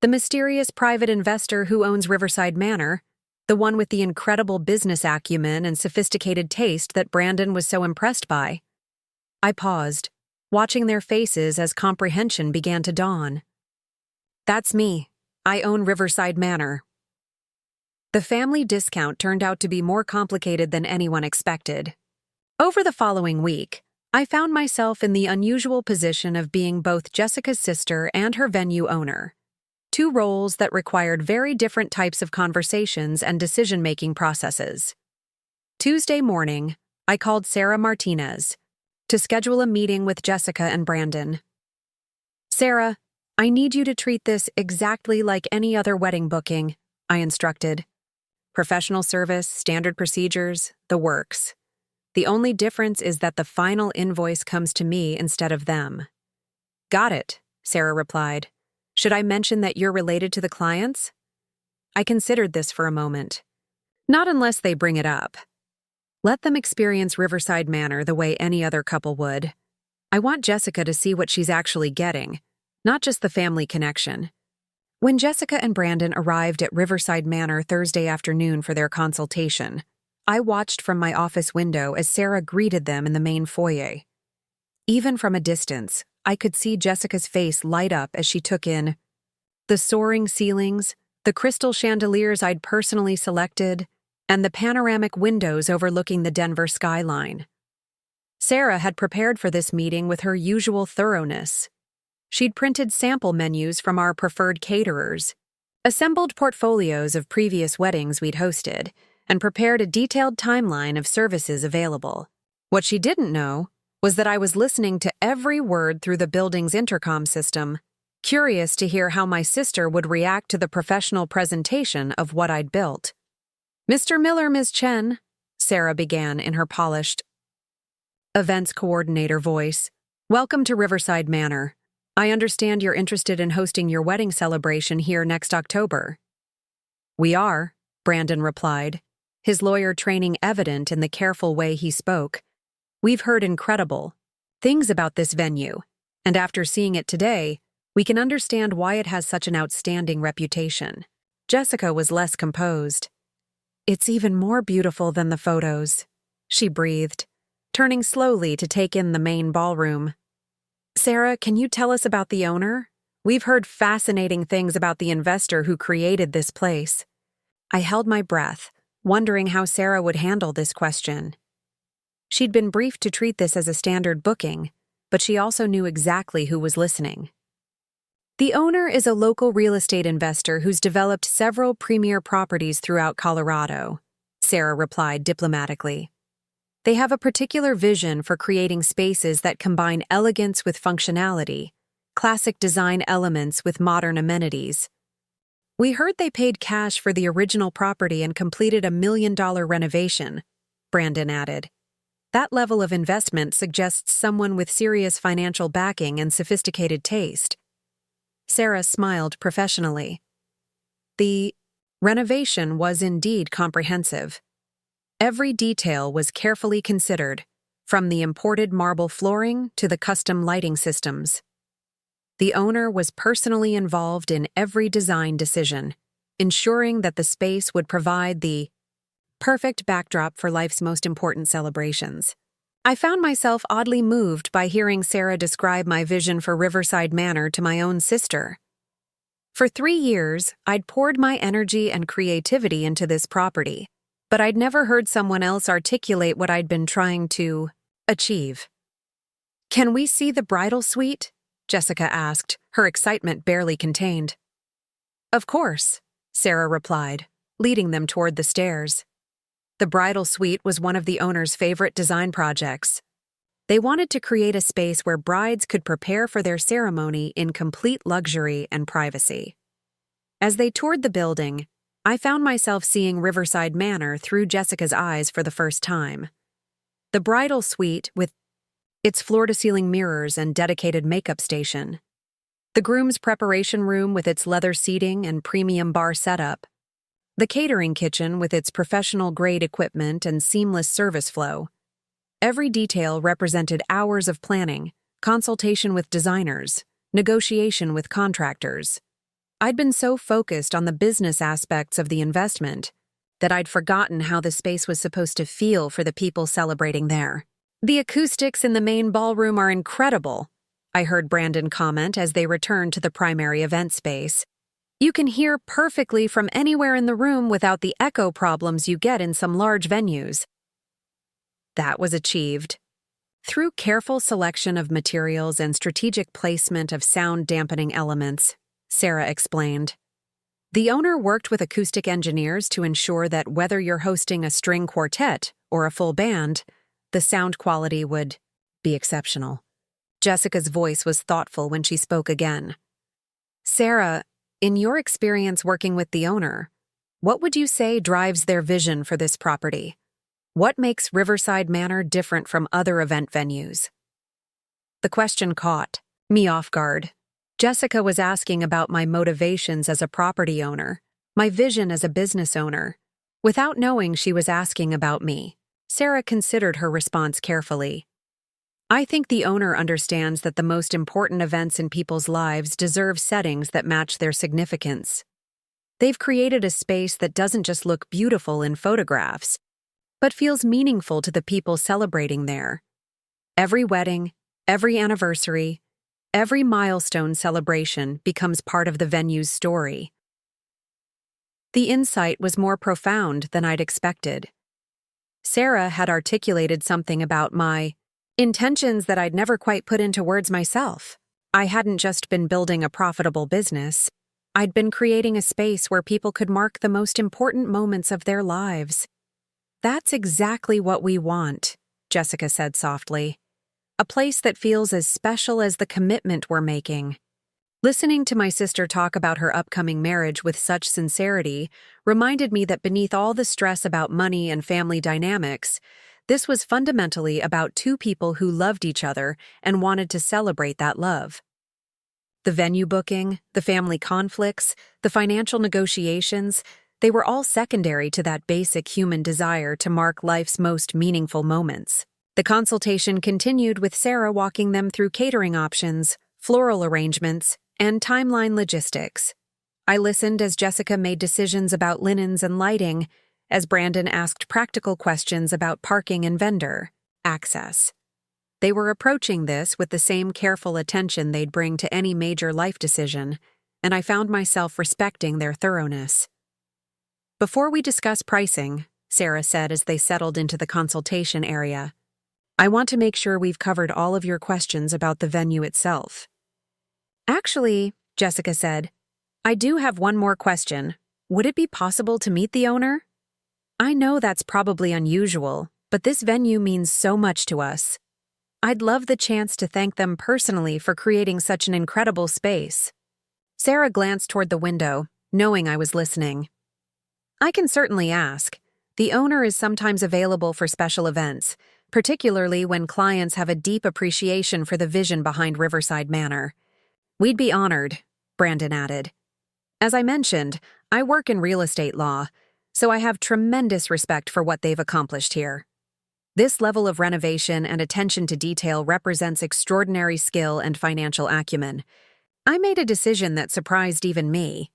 The mysterious private investor who owns Riverside Manor, the one with the incredible business acumen and sophisticated taste that Brandon was so impressed by. I paused, watching their faces as comprehension began to dawn. "That's me. I own Riverside Manor." The family discount turned out to be more complicated than anyone expected. Over the following week, I found myself in the unusual position of being both Jessica's sister and her venue owner. two roles that required very different types of conversations and decision-making processes. Tuesday morning, I called Sarah Martinez to schedule a meeting with Jessica and Brandon. "Sarah, I need you to treat this exactly like any other wedding booking," I instructed. "Professional service, standard procedures, the works. The only difference is that the final invoice comes to me instead of them." "Got it," Sarah replied. "Should I mention that you're related to the clients?" I considered this for a moment. "Not unless they bring it up. Let them experience Riverside Manor the way any other couple would. I want Jessica to see what she's actually getting, not just the family connection." When Jessica and Brandon arrived at Riverside Manor Thursday afternoon for their consultation, I watched from my office window as Sarah greeted them in the main foyer. Even from a distance, I could see Jessica's face light up as she took in the soaring ceilings, the crystal chandeliers I'd personally selected, and the panoramic windows overlooking the Denver skyline. Sarah had prepared for this meeting with her usual thoroughness. She'd printed sample menus from our preferred caterers, assembled portfolios of previous weddings we'd hosted, and prepared a detailed timeline of services available. What she didn't know was that I was listening to every word through the building's intercom system, curious to hear how my sister would react to the professional presentation of what I'd built. "Mr. Miller, Ms. Chen," Sarah began in her polished events coordinator voice, "welcome to Riverside Manor. I understand you're interested in hosting your wedding celebration here next October." "We are," Brandon replied, his lawyer training evident in the careful way he spoke. "We've heard incredible things about this venue, and after seeing it today, we can understand why it has such an outstanding reputation." Jessica was less composed. "It's even more beautiful than the photos," she breathed, turning slowly to take in the main ballroom. "Sarah, can you tell us about the owner? We've heard fascinating things about the investor who created this place." I held my breath, wondering how Sarah would handle this question. She'd been briefed to treat this as a standard booking, but she also knew exactly who was listening. "The owner is a local real estate investor who's developed several premier properties throughout Colorado," Sarah replied diplomatically. "They have a particular vision for creating spaces that combine elegance with functionality, classic design elements with modern amenities. We heard they paid cash for the original property and completed $1 million renovation," Brandon added. "That level of investment suggests someone with serious financial backing and sophisticated taste." Sarah smiled professionally. The renovation was indeed comprehensive. Every detail was carefully considered, from the imported marble flooring to the custom lighting systems. The owner was personally involved in every design decision, ensuring that the space would provide the perfect backdrop for life's most important celebrations. I found myself oddly moved by hearing Sarah describe my vision for Riverside Manor to my own sister. For 3 years, I'd poured my energy and creativity into this property, but I'd never heard someone else articulate what I'd been trying to achieve. "Can we see the bridal suite?" Jessica asked, her excitement barely contained. "Of course," Sarah replied, leading them toward the stairs. The bridal suite was one of the owner's favorite design projects. They wanted to create a space where brides could prepare for their ceremony in complete luxury and privacy. As they toured the building, I found myself seeing Riverside Manor through Jessica's eyes for the first time. The bridal suite, with its floor-to-ceiling mirrors and dedicated makeup station. The groom's preparation room with its leather seating and premium bar setup. The catering kitchen with its professional-grade equipment and seamless service flow. Every detail represented hours of planning, consultation with designers, negotiation with contractors. I'd been so focused on the business aspects of the investment that I'd forgotten how the space was supposed to feel for the people celebrating there. "The acoustics in the main ballroom are incredible," I heard Brandon comment as they returned to the primary event space. "You can hear perfectly from anywhere in the room without the echo problems you get in some large venues." That was achieved. Through careful selection of materials and strategic placement of sound-dampening elements, Sarah explained. The owner worked with acoustic engineers to ensure that whether you're hosting a string quartet or a full band, the sound quality would be exceptional. Jessica's voice was thoughtful when she spoke again. Sarah, in your experience working with the owner, what would you say drives their vision for this property? What makes Riverside Manor different from other event venues? The question caught me off guard. Jessica was asking about my motivations as a property owner, my vision as a business owner. Without knowing she was asking about me, Sarah considered her response carefully. I think the owner understands that the most important events in people's lives deserve settings that match their significance. They've created a space that doesn't just look beautiful in photographs, but feels meaningful to the people celebrating there. Every wedding, every anniversary, every milestone celebration becomes part of the venue's story. The insight was more profound than I'd expected. Sarah had articulated something about my intentions that I'd never quite put into words myself. I hadn't just been building a profitable business. I'd been creating a space where people could mark the most important moments of their lives. That's exactly what we want, Jessica said softly. A place that feels as special as the commitment we're making. Listening to my sister talk about her upcoming marriage with such sincerity reminded me that beneath all the stress about money and family dynamics, this was fundamentally about two people who loved each other and wanted to celebrate that love. The venue booking, the family conflicts, the financial negotiations, they were all secondary to that basic human desire to mark life's most meaningful moments. The consultation continued with Sarah walking them through catering options, floral arrangements, and timeline logistics. I listened as Jessica made decisions about linens and lighting, as Brandon asked practical questions about parking and vendor access. They were approaching this with the same careful attention they'd bring to any major life decision, and I found myself respecting their thoroughness. Before we discuss pricing, Sarah said as they settled into the consultation area, I want to make sure we've covered all of your questions about the venue itself. Actually, Jessica said, I do have one more question. Would it be possible to meet the owner? I know that's probably unusual, but this venue means so much to us. I'd love the chance to thank them personally for creating such an incredible space. Sarah glanced toward the window, knowing I was listening. I can certainly ask. The owner is sometimes available for special events, particularly when clients have a deep appreciation for the vision behind Riverside Manor. We'd be honored, Brandon added. As I mentioned, I work in real estate law, so I have tremendous respect for what they've accomplished here. This level of renovation and attention to detail represents extraordinary skill and financial acumen. I made a decision that surprised even me.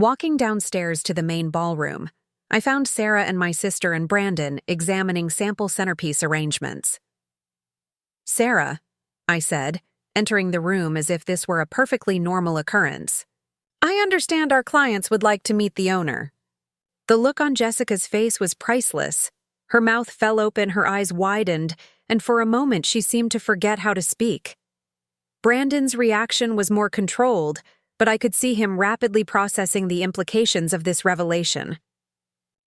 Walking downstairs to the main ballroom, I found Sarah and my sister and Brandon examining sample centerpiece arrangements. Sarah, I said, entering the room as if this were a perfectly normal occurrence. I understand our clients would like to meet the owner. The look on Jessica's face was priceless. Her mouth fell open, her eyes widened, and for a moment she seemed to forget how to speak. Brandon's reaction was more controlled, but I could see him rapidly processing the implications of this revelation.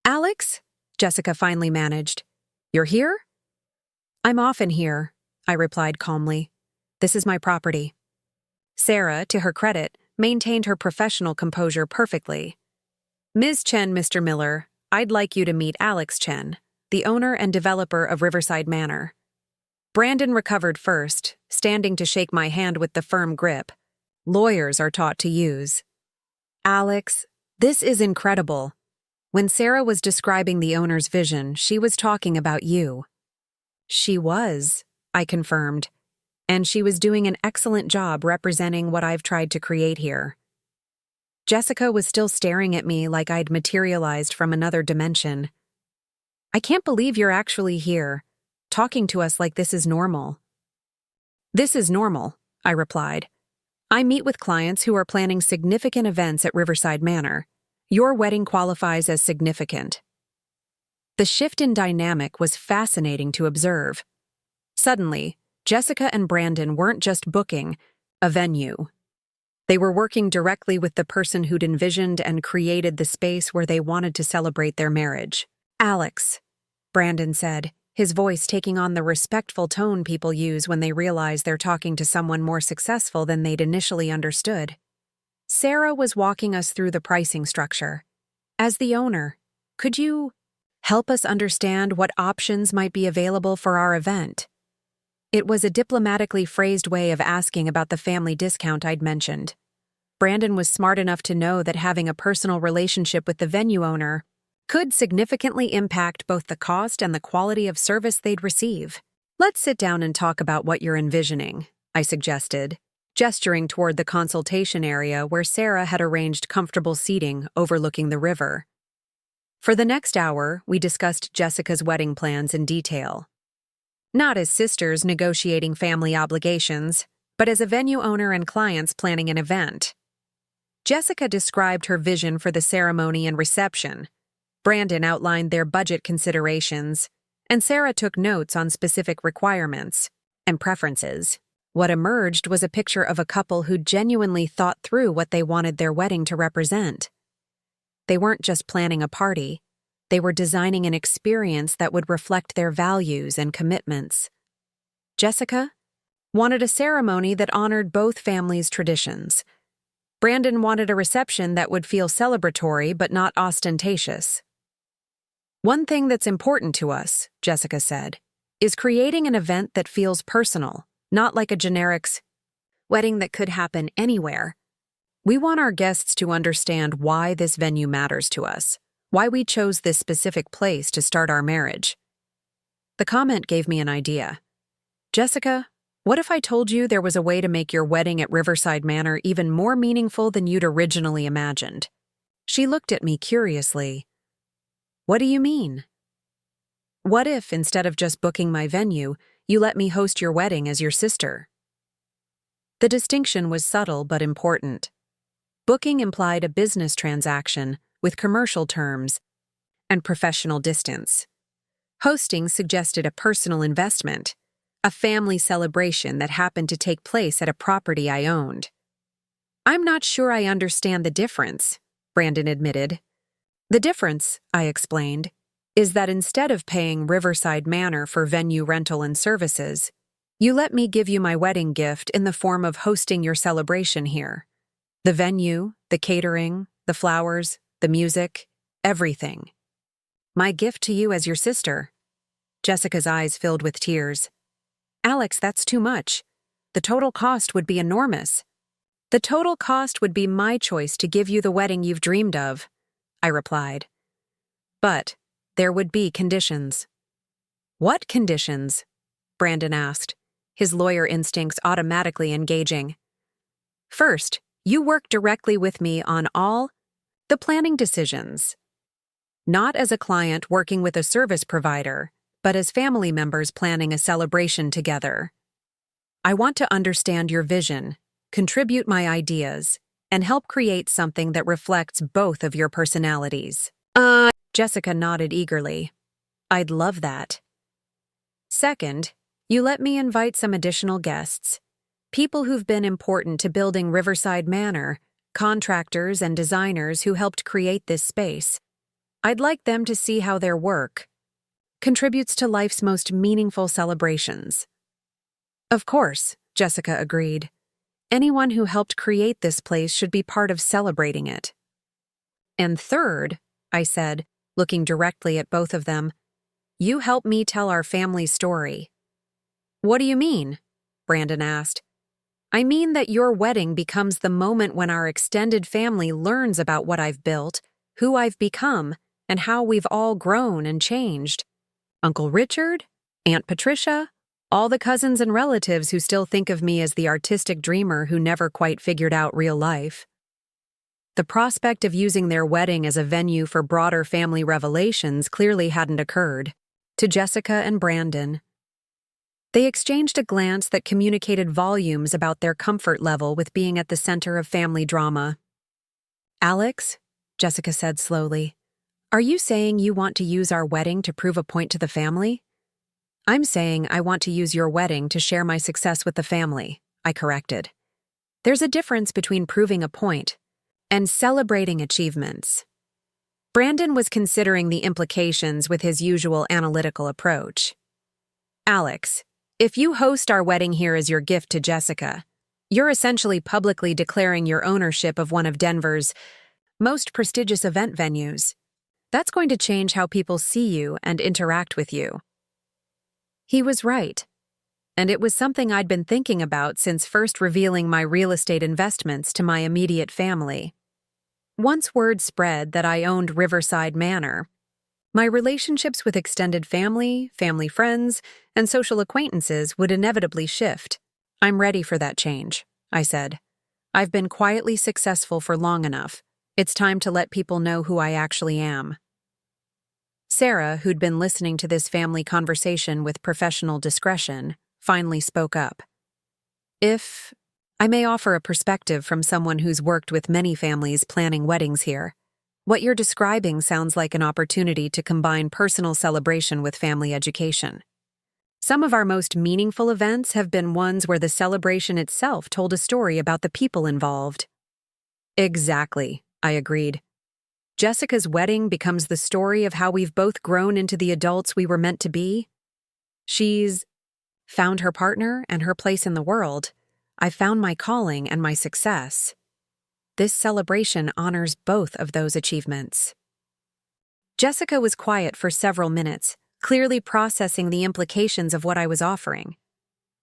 Alex? Jessica finally managed. You're here? I'm often here, I replied calmly. This is my property. Sarah, to her credit, maintained her professional composure perfectly. Ms. Chen, Mr. Miller, I'd like you to meet Alex Chen, the owner and developer of Riverside Manor. Brandon recovered first, standing to shake my hand with the firm grip lawyers are taught to use. Alex, this is incredible. When Sarah was describing the owner's vision, she was talking about you. She was, I confirmed, and she was doing an excellent job representing what I've tried to create here. Jessica was still staring at me like I'd materialized from another dimension. I can't believe you're actually here, talking to us like this is normal. This is normal, I replied. I meet with clients who are planning significant events at Riverside Manor. Your wedding qualifies as significant. The shift in dynamic was fascinating to observe. Suddenly, Jessica and Brandon weren't just booking a venue. They were working directly with the person who'd envisioned and created the space where they wanted to celebrate their marriage. "Alex," Brandon said, his voice taking on the respectful tone people use when they realize they're talking to someone more successful than they'd initially understood. Sarah was walking us through the pricing structure. "As the owner, could you help us understand what options might be available for our event?" It was a diplomatically phrased way of asking about the family discount I'd mentioned. Brandon was smart enough to know that having a personal relationship with the venue owner could significantly impact both the cost and the quality of service they'd receive. "Let's sit down and talk about what you're envisioning," I suggested, gesturing toward the consultation area where Sarah had arranged comfortable seating overlooking the river. For the next hour, we discussed Jessica's wedding plans in detail. Not as sisters negotiating family obligations, but as a venue owner and clients planning an event. Jessica described her vision for the ceremony and reception. Brandon outlined their budget considerations, and Sarah took notes on specific requirements and preferences. What emerged was a picture of a couple who genuinely thought through what they wanted their wedding to represent. They weren't just planning a party. They were designing an experience that would reflect their values and commitments. Jessica wanted a ceremony that honored both families' traditions. Brandon wanted a reception that would feel celebratory but not ostentatious. "One thing that's important to us," Jessica said, "is creating an event that feels personal, not like a generic wedding that could happen anywhere. We want our guests to understand why this venue matters to us, why we chose this specific place to start our marriage." The comment gave me an idea. "Jessica, what if I told you there was a way to make your wedding at Riverside Manor even more meaningful than you'd originally imagined?" She looked at me curiously. "What do you mean?" "What if, instead of just booking my venue, you let me host your wedding as your sister?" The distinction was subtle but important. Booking implied a business transaction with commercial terms and professional distance. Hosting suggested a personal investment, a family celebration that happened to take place at a property I owned. "I'm not sure I understand the difference," Brandon admitted. "The difference," I explained, "is that instead of paying Riverside Manor for venue rental and services, you let me give you my wedding gift in the form of hosting your celebration here. The venue, the catering, the flowers, the music, everything. My gift to you as your sister." Jessica's eyes filled with tears. "Alex, that's too much. The total cost would be enormous." "The total cost would be my choice to give you the wedding you've dreamed of," I replied. "But there would be conditions." "What conditions?" Brandon asked, his lawyer instincts automatically engaging. "First, you work directly with me on all the planning decisions. Not as a client working with a service provider, but as family members planning a celebration together. I want to understand your vision, contribute my ideas, and help create something that reflects both of your personalities." Jessica nodded eagerly. "I'd love that." "Second, you let me invite some additional guests. People who've been important to building Riverside Manor, contractors and designers who helped create this space. I'd like them to see how their work contributes to life's most meaningful celebrations." "Of course," Jessica agreed. "Anyone who helped create this place should be part of celebrating it." "And third," I said, looking directly at both of them, "you help me tell our family story." "What do you mean?" Brandon asked. "I mean that your wedding becomes the moment when our extended family learns about what I've built, who I've become, and how we've all grown and changed. Uncle Richard, Aunt Patricia, all the cousins and relatives who still think of me as the artistic dreamer who never quite figured out real life." The prospect of using their wedding as a venue for broader family revelations clearly hadn't occurred to Jessica and Brandon. They exchanged a glance that communicated volumes about their comfort level with being at the center of family drama. "Alex," Jessica said slowly, "are you saying you want to use our wedding to prove a point to the family?" "I'm saying I want to use your wedding to share my success with the family," I corrected. There's a difference between proving a point and celebrating achievements. Brandon was considering the implications with his usual analytical approach. Alex, if you host our wedding here as your gift to Jessica, you're essentially publicly declaring your ownership of one of Denver's most prestigious event venues. That's going to change how people see you and interact with you. He was right, and it was something I'd been thinking about since first revealing my real estate investments to my immediate family. Once word spread that I owned Riverside Manor, my relationships with extended family, family friends, and social acquaintances would inevitably shift. I'm ready for that change, I said. I've been quietly successful for long enough. It's time to let people know who I actually am. Sarah, who'd been listening to this family conversation with professional discretion, finally spoke up. If I may offer a perspective from someone who's worked with many families planning weddings here, what you're describing sounds like an opportunity to combine personal celebration with family education. Some of our most meaningful events have been ones where the celebration itself told a story about the people involved. Exactly, I agreed. Jessica's wedding becomes the story of how we've both grown into the adults we were meant to be. She's found her partner and her place in the world. I've found my calling and my success. This celebration honors both of those achievements. Jessica was quiet for several minutes, clearly processing the implications of what I was offering.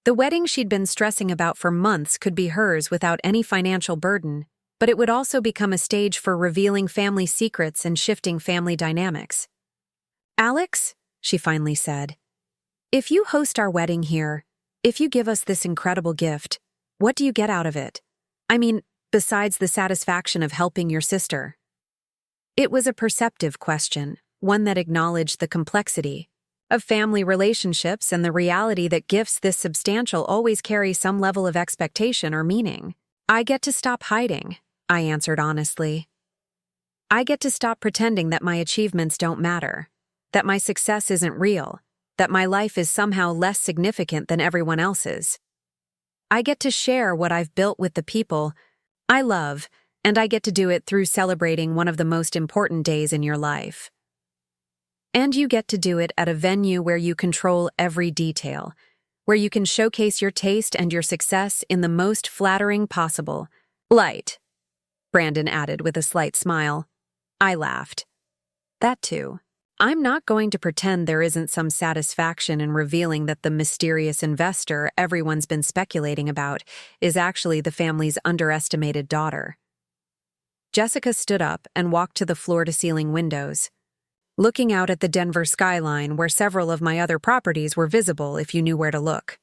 The wedding she'd been stressing about for months could be hers without any financial burden, but it would also become a stage for revealing family secrets and shifting family dynamics. Alex, she finally said, if you host our wedding here, if you give us this incredible gift, what do you get out of it? I mean, besides the satisfaction of helping your sister. It was a perceptive question, one that acknowledged the complexity of family relationships and the reality that gifts this substantial always carry some level of expectation or meaning. I get to stop hiding, I answered honestly. I get to stop pretending that my achievements don't matter, that my success isn't real, that my life is somehow less significant than everyone else's. I get to share what I've built with the people I love, and I get to do it through celebrating one of the most important days in your life. And you get to do it at a venue where you control every detail, where you can showcase your taste and your success in the most flattering possible light, Brandon added with a slight smile. I laughed. That too. I'm not going to pretend there isn't some satisfaction in revealing that the mysterious investor everyone's been speculating about is actually the family's underestimated daughter. Jessica stood up and walked to the floor-to-ceiling windows, looking out at the Denver skyline where several of my other properties were visible if you knew where to look.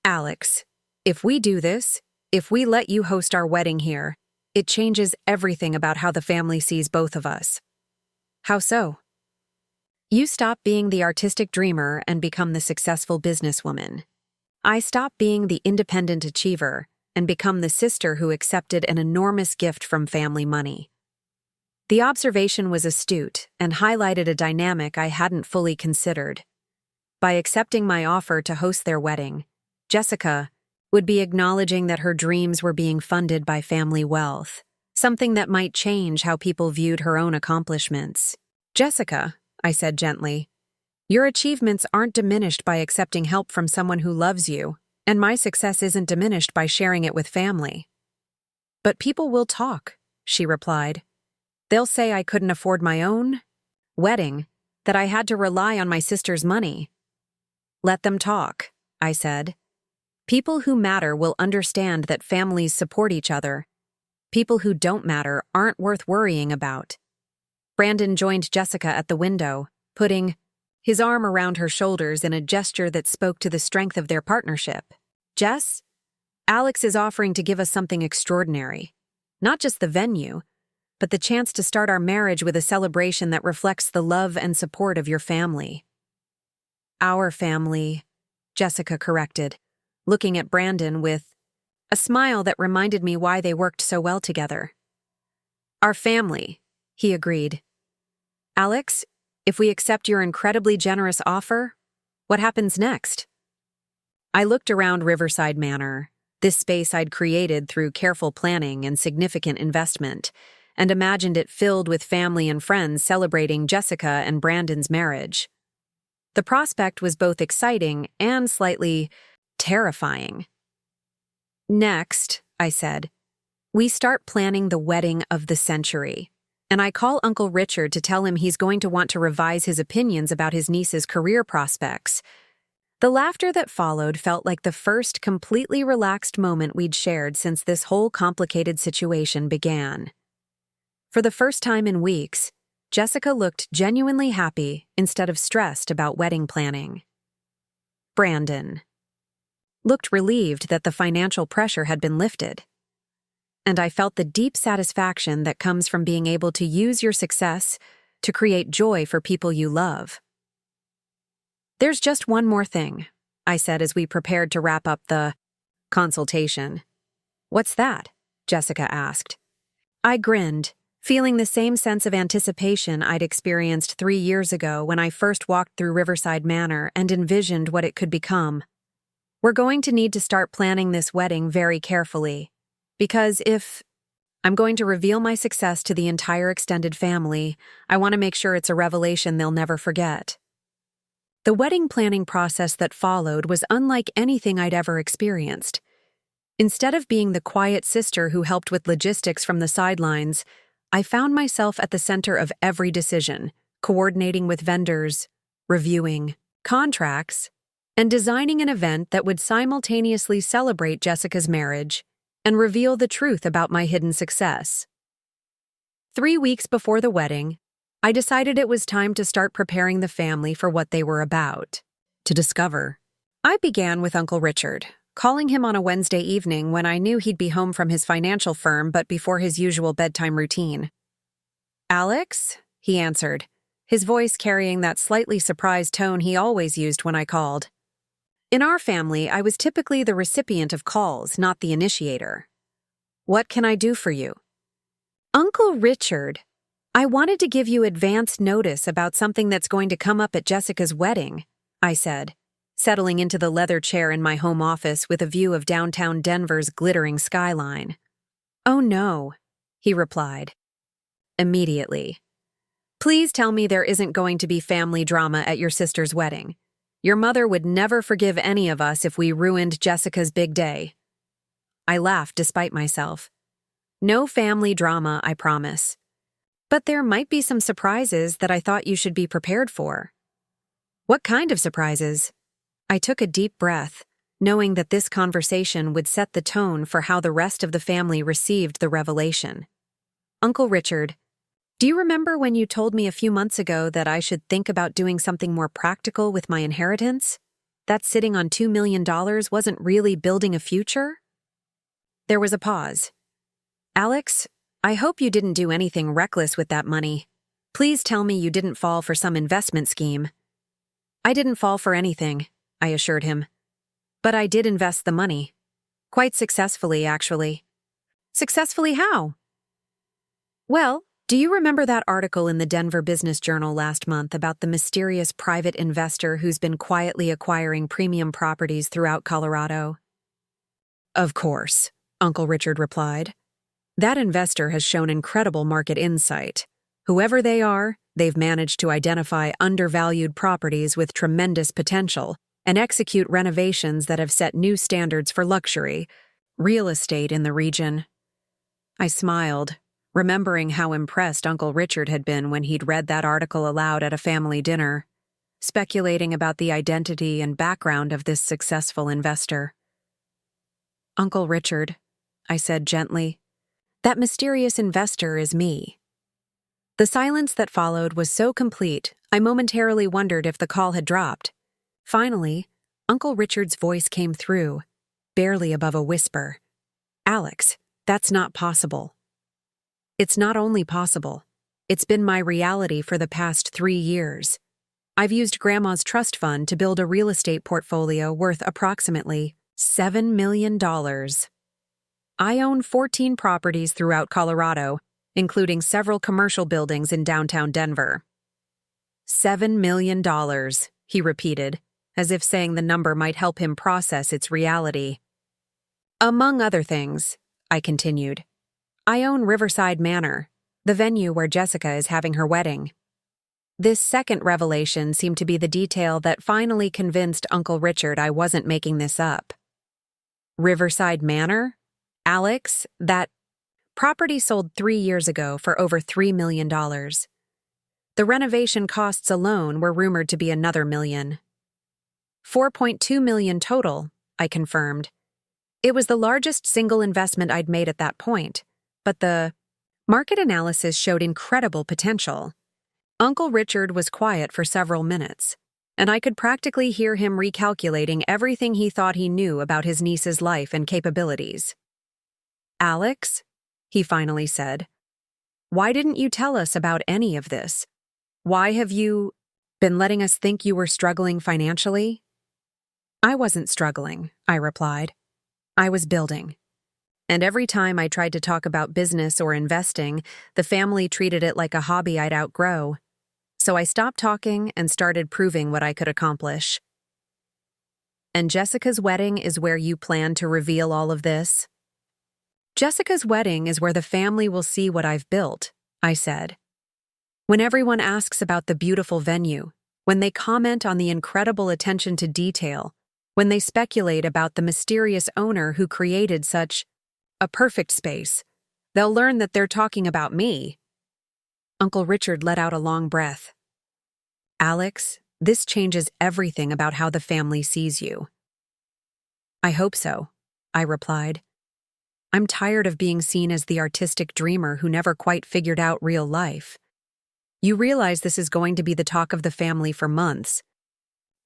Alex, if we do this, if we let you host our wedding here, it changes everything about how the family sees both of us. How so? You stop being the artistic dreamer and become the successful businesswoman. I stop being the independent achiever and become the sister who accepted an enormous gift from family money. The observation was astute and highlighted a dynamic I hadn't fully considered. By accepting my offer to host their wedding, Jessica would be acknowledging that her dreams were being funded by family wealth, something that might change how people viewed her own accomplishments. Jessica, I said gently, your achievements aren't diminished by accepting help from someone who loves you, and my success isn't diminished by sharing it with family. But people will talk, she replied. They'll say I couldn't afford my own wedding, that I had to rely on my sister's money. Let them talk, I said. People who matter will understand that families support each other. People who don't matter aren't worth worrying about. Brandon joined Jessica at the window, putting his arm around her shoulders in a gesture that spoke to the strength of their partnership. Jess, Alex is offering to give us something extraordinary. Not just the venue, but the chance to start our marriage with a celebration that reflects the love and support of your family. Our family, Jessica corrected, looking at Brandon with a smile that reminded me why they worked so well together. Our family, he agreed. Alex, if we accept your incredibly generous offer, what happens next? I looked around Riverside Manor, This space I'd created through careful planning and significant investment, and imagined it filled with family and friends celebrating Jessica and Brandon's marriage. The prospect was both exciting and slightly terrifying. "Next," I said, "we start planning the wedding of the century, and I call Uncle Richard to tell him he's going to want to revise his opinions about his niece's career prospects." The laughter that followed felt like the first completely relaxed moment we'd shared since this whole complicated situation began. For the first time in weeks, Jessica looked genuinely happy instead of stressed about wedding planning. Brandon looked relieved that the financial pressure had been lifted. And I felt the deep satisfaction that comes from being able to use your success to create joy for people you love. "There's just one more thing," I said as we prepared to wrap up the consultation. "What's that?" Jessica asked. I grinned, feeling the same sense of anticipation I'd experienced 3 years ago when I first walked through Riverside Manor and envisioned what it could become. "We're going to need to start planning this wedding very carefully, because if I'm going to reveal my success to the entire extended family, I want to make sure it's a revelation they'll never forget." The wedding planning process that followed was unlike anything I'd ever experienced. Instead of being the quiet sister who helped with logistics from the sidelines, I found myself at the center of every decision, coordinating with vendors, reviewing contracts, and designing an event that would simultaneously celebrate Jessica's marriage and reveal the truth about my hidden success. 3 weeks before the wedding, I decided it was time to start preparing the family for what they were about to discover. I began with Uncle Richard, calling him on a Wednesday evening when I knew he'd be home from his financial firm but before his usual bedtime routine. "Alex?" he answered, his voice carrying that slightly surprised tone he always used when I called. In our family, I was typically the recipient of calls, not the initiator. "What can I do for you?" "Uncle Richard, I wanted to give you advance notice about something that's going to come up at Jessica's wedding," I said, settling into the leather chair in my home office with a view of downtown Denver's glittering skyline. "Oh no," he replied. Immediately. "Please tell me there isn't going to be family drama at your sister's wedding. Your mother would never forgive any of us if we ruined Jessica's big day." I laughed despite myself. "No family drama, I promise. But there might be some surprises that I thought you should be prepared for." "What kind of surprises?" I took a deep breath, knowing that this conversation would set the tone for how the rest of the family received the revelation. "Uncle Richard, do you remember when you told me a few months ago that I should think about doing something more practical with my inheritance? That sitting on $2 million wasn't really building a future?" There was a pause. "Alex, I hope you didn't do anything reckless with that money. Please tell me you didn't fall for some investment scheme." "I didn't fall for anything," I assured him. "But I did invest the money. Quite successfully, actually." "Successfully how?" "Well, do you remember that article in the Denver Business Journal last month about the mysterious private investor who's been quietly acquiring premium properties throughout Colorado?" "Of course," Uncle Richard replied. "That investor has shown incredible market insight. Whoever they are, they've managed to identify undervalued properties with tremendous potential and execute renovations that have set new standards for luxury real estate in the region." I smiled, remembering how impressed Uncle Richard had been when he'd read that article aloud at a family dinner, speculating about the identity and background of this successful investor. "Uncle Richard," I said gently, "that mysterious investor is me." The silence that followed was so complete, I momentarily wondered if the call had dropped. Finally, Uncle Richard's voice came through, barely above a whisper. "Alex, that's not possible." "It's not only possible. It's been my reality for the past 3 years. I've used Grandma's trust fund to build a real estate portfolio worth approximately $7 million. I own 14 properties throughout Colorado, including several commercial buildings in downtown Denver." $7 million, he repeated, as if saying the number might help him process its reality. Among other things, I continued, I own Riverside Manor, the venue where Jessica is having her wedding. This second revelation seemed to be the detail that finally convinced Uncle Richard I wasn't making this up. Riverside Manor? Alex, that property sold 3 years ago for over $3 million. The renovation costs alone were rumored to be another million. $4.2 million total, I confirmed. It was the largest single investment I'd made at that point, but the market analysis showed incredible potential. Uncle Richard was quiet for several minutes, and I could practically hear him recalculating everything he thought he knew about his niece's life and capabilities. Alex, he finally said, why didn't you tell us about any of this? Why have you been letting us think you were struggling financially? I wasn't struggling, I replied. I was building. And every time I tried to talk about business or investing, the family treated it like a hobby I'd outgrow. So I stopped talking and started proving what I could accomplish. And Jessica's wedding is where you plan to reveal all of this? Jessica's wedding is where the family will see what I've built, I said. When everyone asks about the beautiful venue, when they comment on the incredible attention to detail, when they speculate about the mysterious owner who created such a perfect space, they'll learn that they're talking about me. Uncle Richard let out a long breath. Alex, this changes everything about how the family sees you. I hope so, I replied. I'm tired of being seen as the artistic dreamer who never quite figured out real life. You realize this is going to be the talk of the family for months.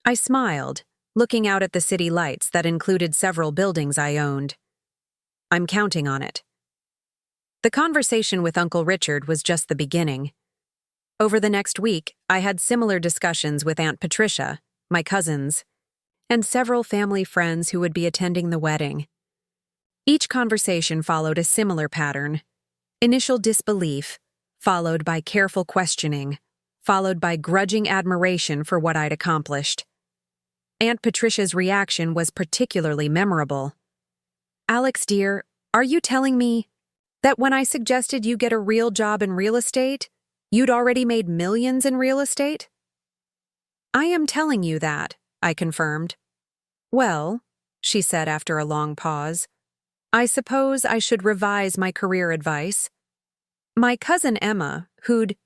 I smiled, looking out at the city lights that included several buildings I owned. I'm counting on it. The conversation with Uncle Richard was just the beginning. Over the next week, I had similar discussions with Aunt Patricia, my cousins, and several family friends who would be attending the wedding. Each conversation followed a similar pattern. Initial disbelief, followed by careful questioning, followed by grudging admiration for what I'd accomplished. Aunt Patricia's reaction was particularly memorable. Alex, dear, are you telling me that when I suggested you get a real job in real estate, you'd already made millions in real estate? I am telling you that, I confirmed. Well, she said after a long pause, I suppose I should revise my career advice. My cousin Emma, who'd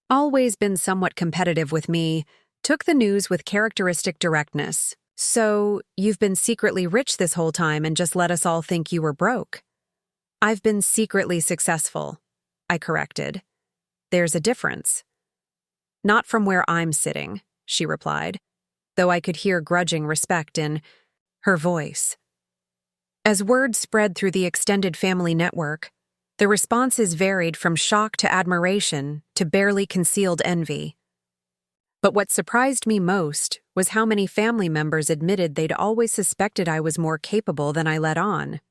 always been somewhat competitive with me, took the news with characteristic directness. So, you've been secretly rich this whole time and just let us all think you were broke. I've been secretly successful, I corrected. There's a difference. Not from where I'm sitting, she replied, though I could hear grudging respect in her voice. As word spread through the extended family network, the responses varied from shock to admiration to barely concealed envy. But what surprised me most was how many family members admitted they'd always suspected I was more capable than I let on.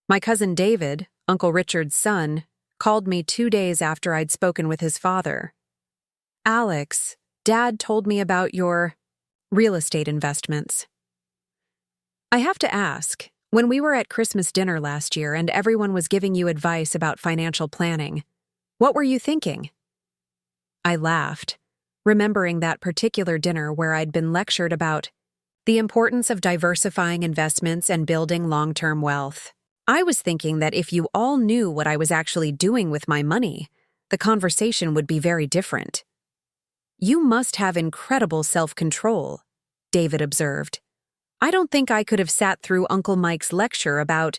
My cousin David, Uncle Richard's son, called me 2 days after I'd spoken with his father. Alex, Dad told me about your real estate investments. I have to ask, when we were at Christmas dinner last year and everyone was giving you advice about financial planning, what were you thinking? I laughed, remembering that particular dinner where I'd been lectured about the importance of diversifying investments and building long-term wealth. I was thinking that if you all knew what I was actually doing with my money, the conversation would be very different. You must have incredible self-control, David observed. I don't think I could have sat through Uncle Mike's lecture about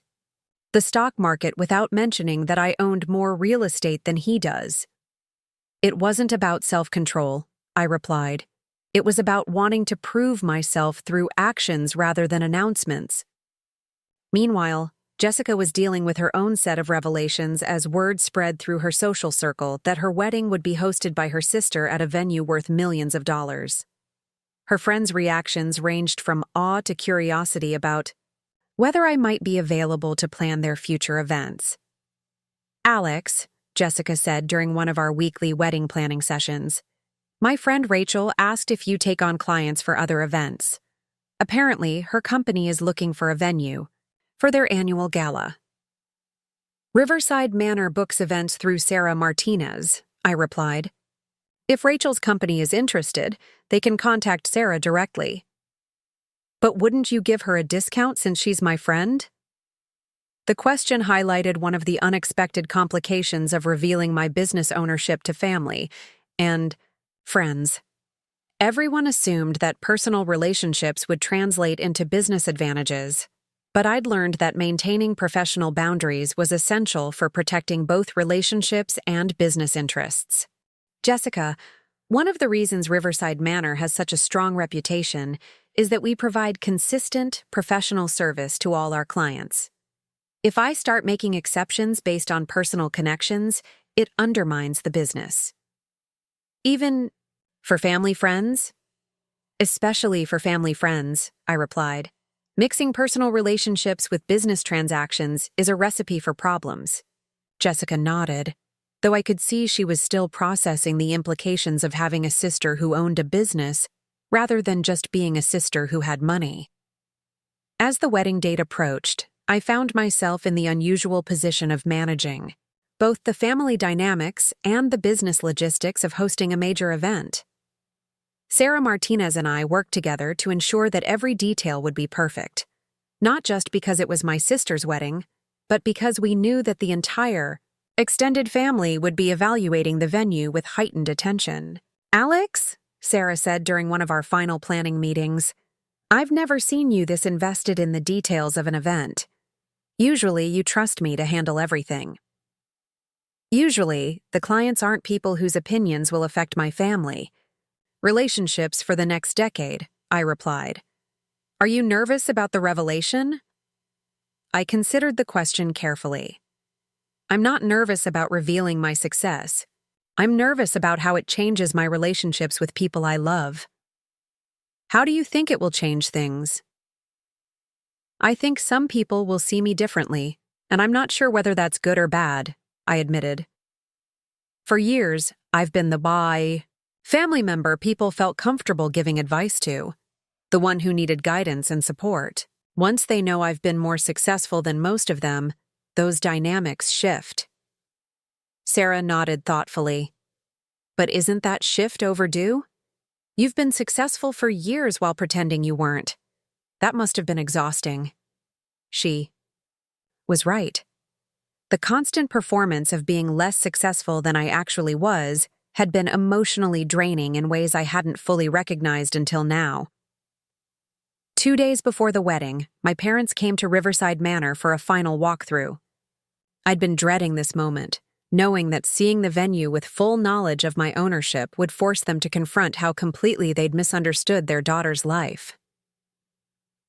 the stock market without mentioning that I owned more real estate than he does. It wasn't about self-control, I replied. It was about wanting to prove myself through actions rather than announcements. Meanwhile, Jessica was dealing with her own set of revelations as word spread through her social circle that her wedding would be hosted by her sister at a venue worth millions of dollars. Her friends' reactions ranged from awe to curiosity about whether I might be available to plan their future events. Alex, Jessica said during one of our weekly wedding planning sessions, my friend Rachel asked if you take on clients for other events. Apparently, her company is looking for a venue. for their annual gala. Riverside Manor books events through Sarah Martinez, I replied. If Rachel's company is interested, they can contact Sarah directly. But wouldn't you give her a discount since she's my friend? The question highlighted one of the unexpected complications of revealing my business ownership to family and friends. Everyone assumed that personal relationships would translate into business advantages, but I'd learned that maintaining professional boundaries was essential for protecting both relationships and business interests. Jessica, one of the reasons Riverside Manor has such a strong reputation is that we provide consistent, professional service to all our clients. If I start making exceptions based on personal connections, it undermines the business. Even for family friends? Especially for family friends, I replied. Mixing personal relationships with business transactions is a recipe for problems. Jessica nodded, though I could see she was still processing the implications of having a sister who owned a business rather than just being a sister who had money. As the wedding date approached, I found myself in the unusual position of managing both the family dynamics and the business logistics of hosting a major event. Sarah Martinez and I worked together to ensure that every detail would be perfect, not just because it was my sister's wedding, but because we knew that the entire extended family would be evaluating the venue with heightened attention. Alex, Sarah said during one of our final planning meetings, I've never seen you this invested in the details of an event. Usually, you trust me to handle everything. Usually, the clients aren't people whose opinions will affect my family. Relationships for the next decade, I replied. Are you nervous about the revelation? I considered the question carefully. I'm not nervous about revealing my success. I'm nervous about how it changes my relationships with people I love. How do you think it will change things? I think some people will see me differently, and I'm not sure whether that's good or bad, I admitted. For years, I've been the family member people felt comfortable giving advice to, the one who needed guidance and support. Once they know I've been more successful than most of them, those dynamics shift. Sarah nodded thoughtfully. But isn't that shift overdue? You've been successful for years while pretending you weren't. That must have been exhausting. She was right. The constant performance of being less successful than I actually was had been emotionally draining in ways I hadn't fully recognized until now. 2 days before the wedding, my parents came to Riverside Manor for a final walkthrough. I'd been dreading this moment, knowing that seeing the venue with full knowledge of my ownership would force them to confront how completely they'd misunderstood their daughter's life.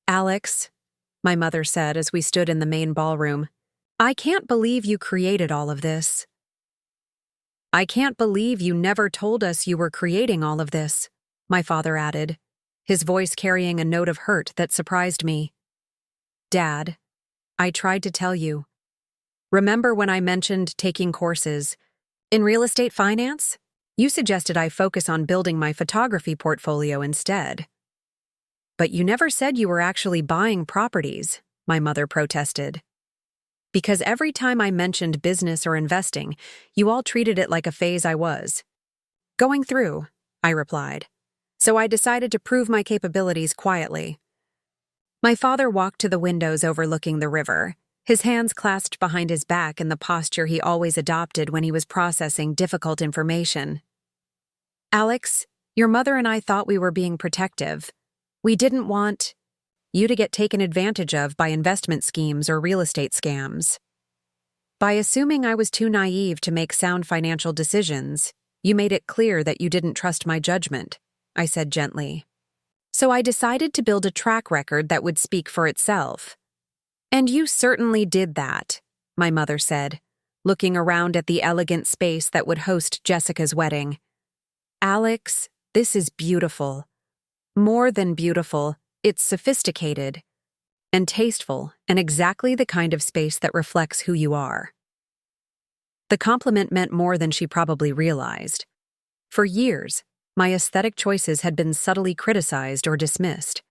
Alex, my mother said as we stood in the main ballroom, I can't believe you created all of this. I can't believe you never told us you were creating all of this, my father added, his voice carrying a note of hurt that surprised me. Dad, I tried to tell you. Remember when I mentioned taking courses in real estate finance? You suggested I focus on building my photography portfolio instead. But you never said you were actually buying properties, my mother protested. Because every time I mentioned business or investing, you all treated it like a phase I was going through, I replied. So I decided to prove my capabilities quietly. My father walked to the windows overlooking the river, his hands clasped behind his back in the posture he always adopted when he was processing difficult information. Alex, your mother and I thought we were being protective. We didn't want you to get taken advantage of by investment schemes or real estate scams. By assuming I was too naive to make sound financial decisions, you made it clear that you didn't trust my judgment, I said gently. So I decided to build a track record that would speak for itself. And you certainly did that, my mother said, looking around at the elegant space that would host Jessica's wedding. Alex, this is beautiful. More than beautiful, it's sophisticated and tasteful and exactly the kind of space that reflects who you are. The compliment meant more than she probably realized. For years, my aesthetic choices had been subtly criticized or dismissed.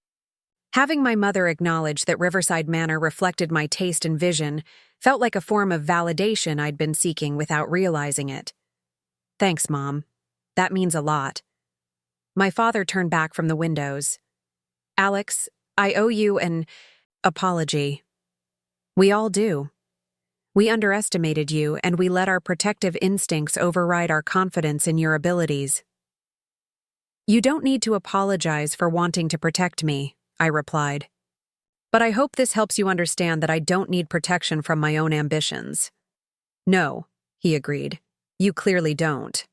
Having my mother acknowledge that Riverside Manor reflected my taste and vision felt like a form of validation I'd been seeking without realizing it. Thanks, Mom. That means a lot. My father turned back from the windows. Alex, I owe you an apology. We all do. We underestimated you, and we let our protective instincts override our confidence in your abilities. You don't need to apologize for wanting to protect me, I replied. But I hope this helps you understand that I don't need protection from my own ambitions. No, he agreed. You clearly don't.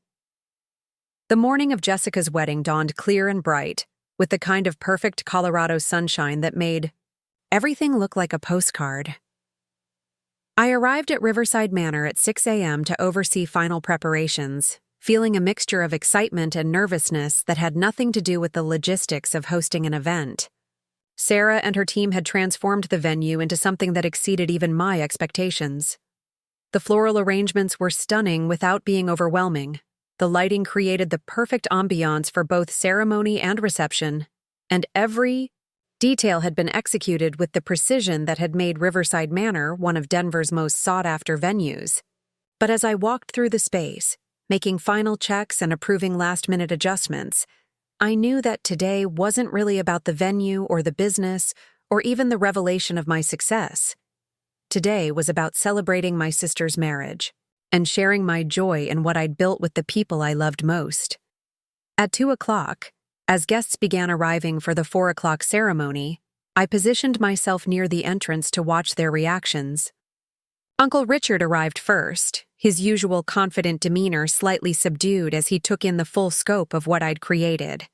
The morning of Jessica's wedding dawned clear and bright, with the kind of perfect Colorado sunshine that made everything look like a postcard. I arrived at Riverside Manor at 6 a.m. to oversee final preparations, feeling a mixture of excitement and nervousness that had nothing to do with the logistics of hosting an event. Sarah and her team had transformed the venue into something that exceeded even my expectations. The floral arrangements were stunning without being overwhelming. The lighting created the perfect ambiance for both ceremony and reception, and every detail had been executed with the precision that had made Riverside Manor one of Denver's most sought-after venues. But as I walked through the space, making final checks and approving last-minute adjustments, I knew that today wasn't really about the venue or the business or even the revelation of my success. Today was about celebrating my sister's marriage and sharing my joy in what I'd built with the people I loved most. At 2 o'clock, as guests began arriving for the 4 o'clock ceremony, I positioned myself near the entrance to watch their reactions. Uncle Richard arrived first, his usual confident demeanor slightly subdued as he took in the full scope of what I'd created.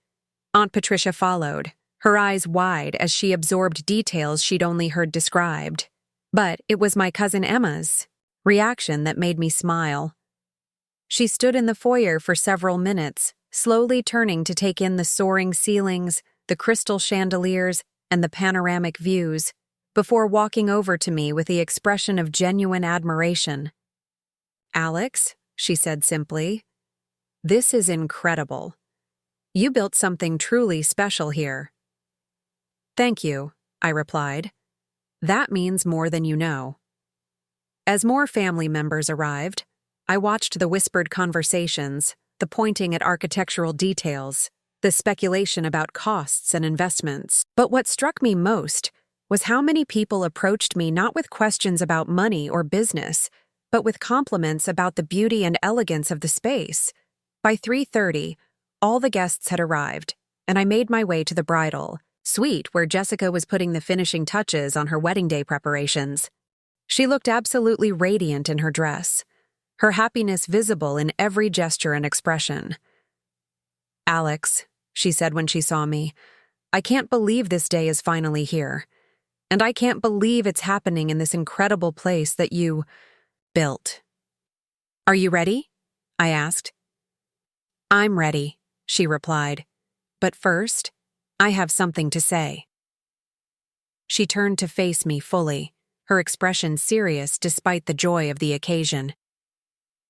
Aunt Patricia followed, her eyes wide as she absorbed details she'd only heard described. But it was my cousin Emma's reaction that made me smile. She stood in the foyer for several minutes, slowly turning to take in the soaring ceilings, the crystal chandeliers, and the panoramic views, before walking over to me with the expression of genuine admiration. "Alex," she said simply, "this is incredible. You built something truly special here." "Thank you," I replied. "That means more than you know." As more family members arrived, I watched the whispered conversations, the pointing at architectural details, the speculation about costs and investments. But what struck me most was how many people approached me not with questions about money or business, but with compliments about the beauty and elegance of the space. By 3:30, all the guests had arrived, and I made my way to the bridal suite where Jessica was putting the finishing touches on her wedding day preparations. She looked absolutely radiant in her dress, her happiness visible in every gesture and expression. "Alex," she said when she saw me, "I can't believe this day is finally here. And I can't believe it's happening in this incredible place that you built." "Are you ready?" I asked. "I'm ready," she replied. "But first, I have something to say." She turned to face me fully, her expression serious despite the joy of the occasion.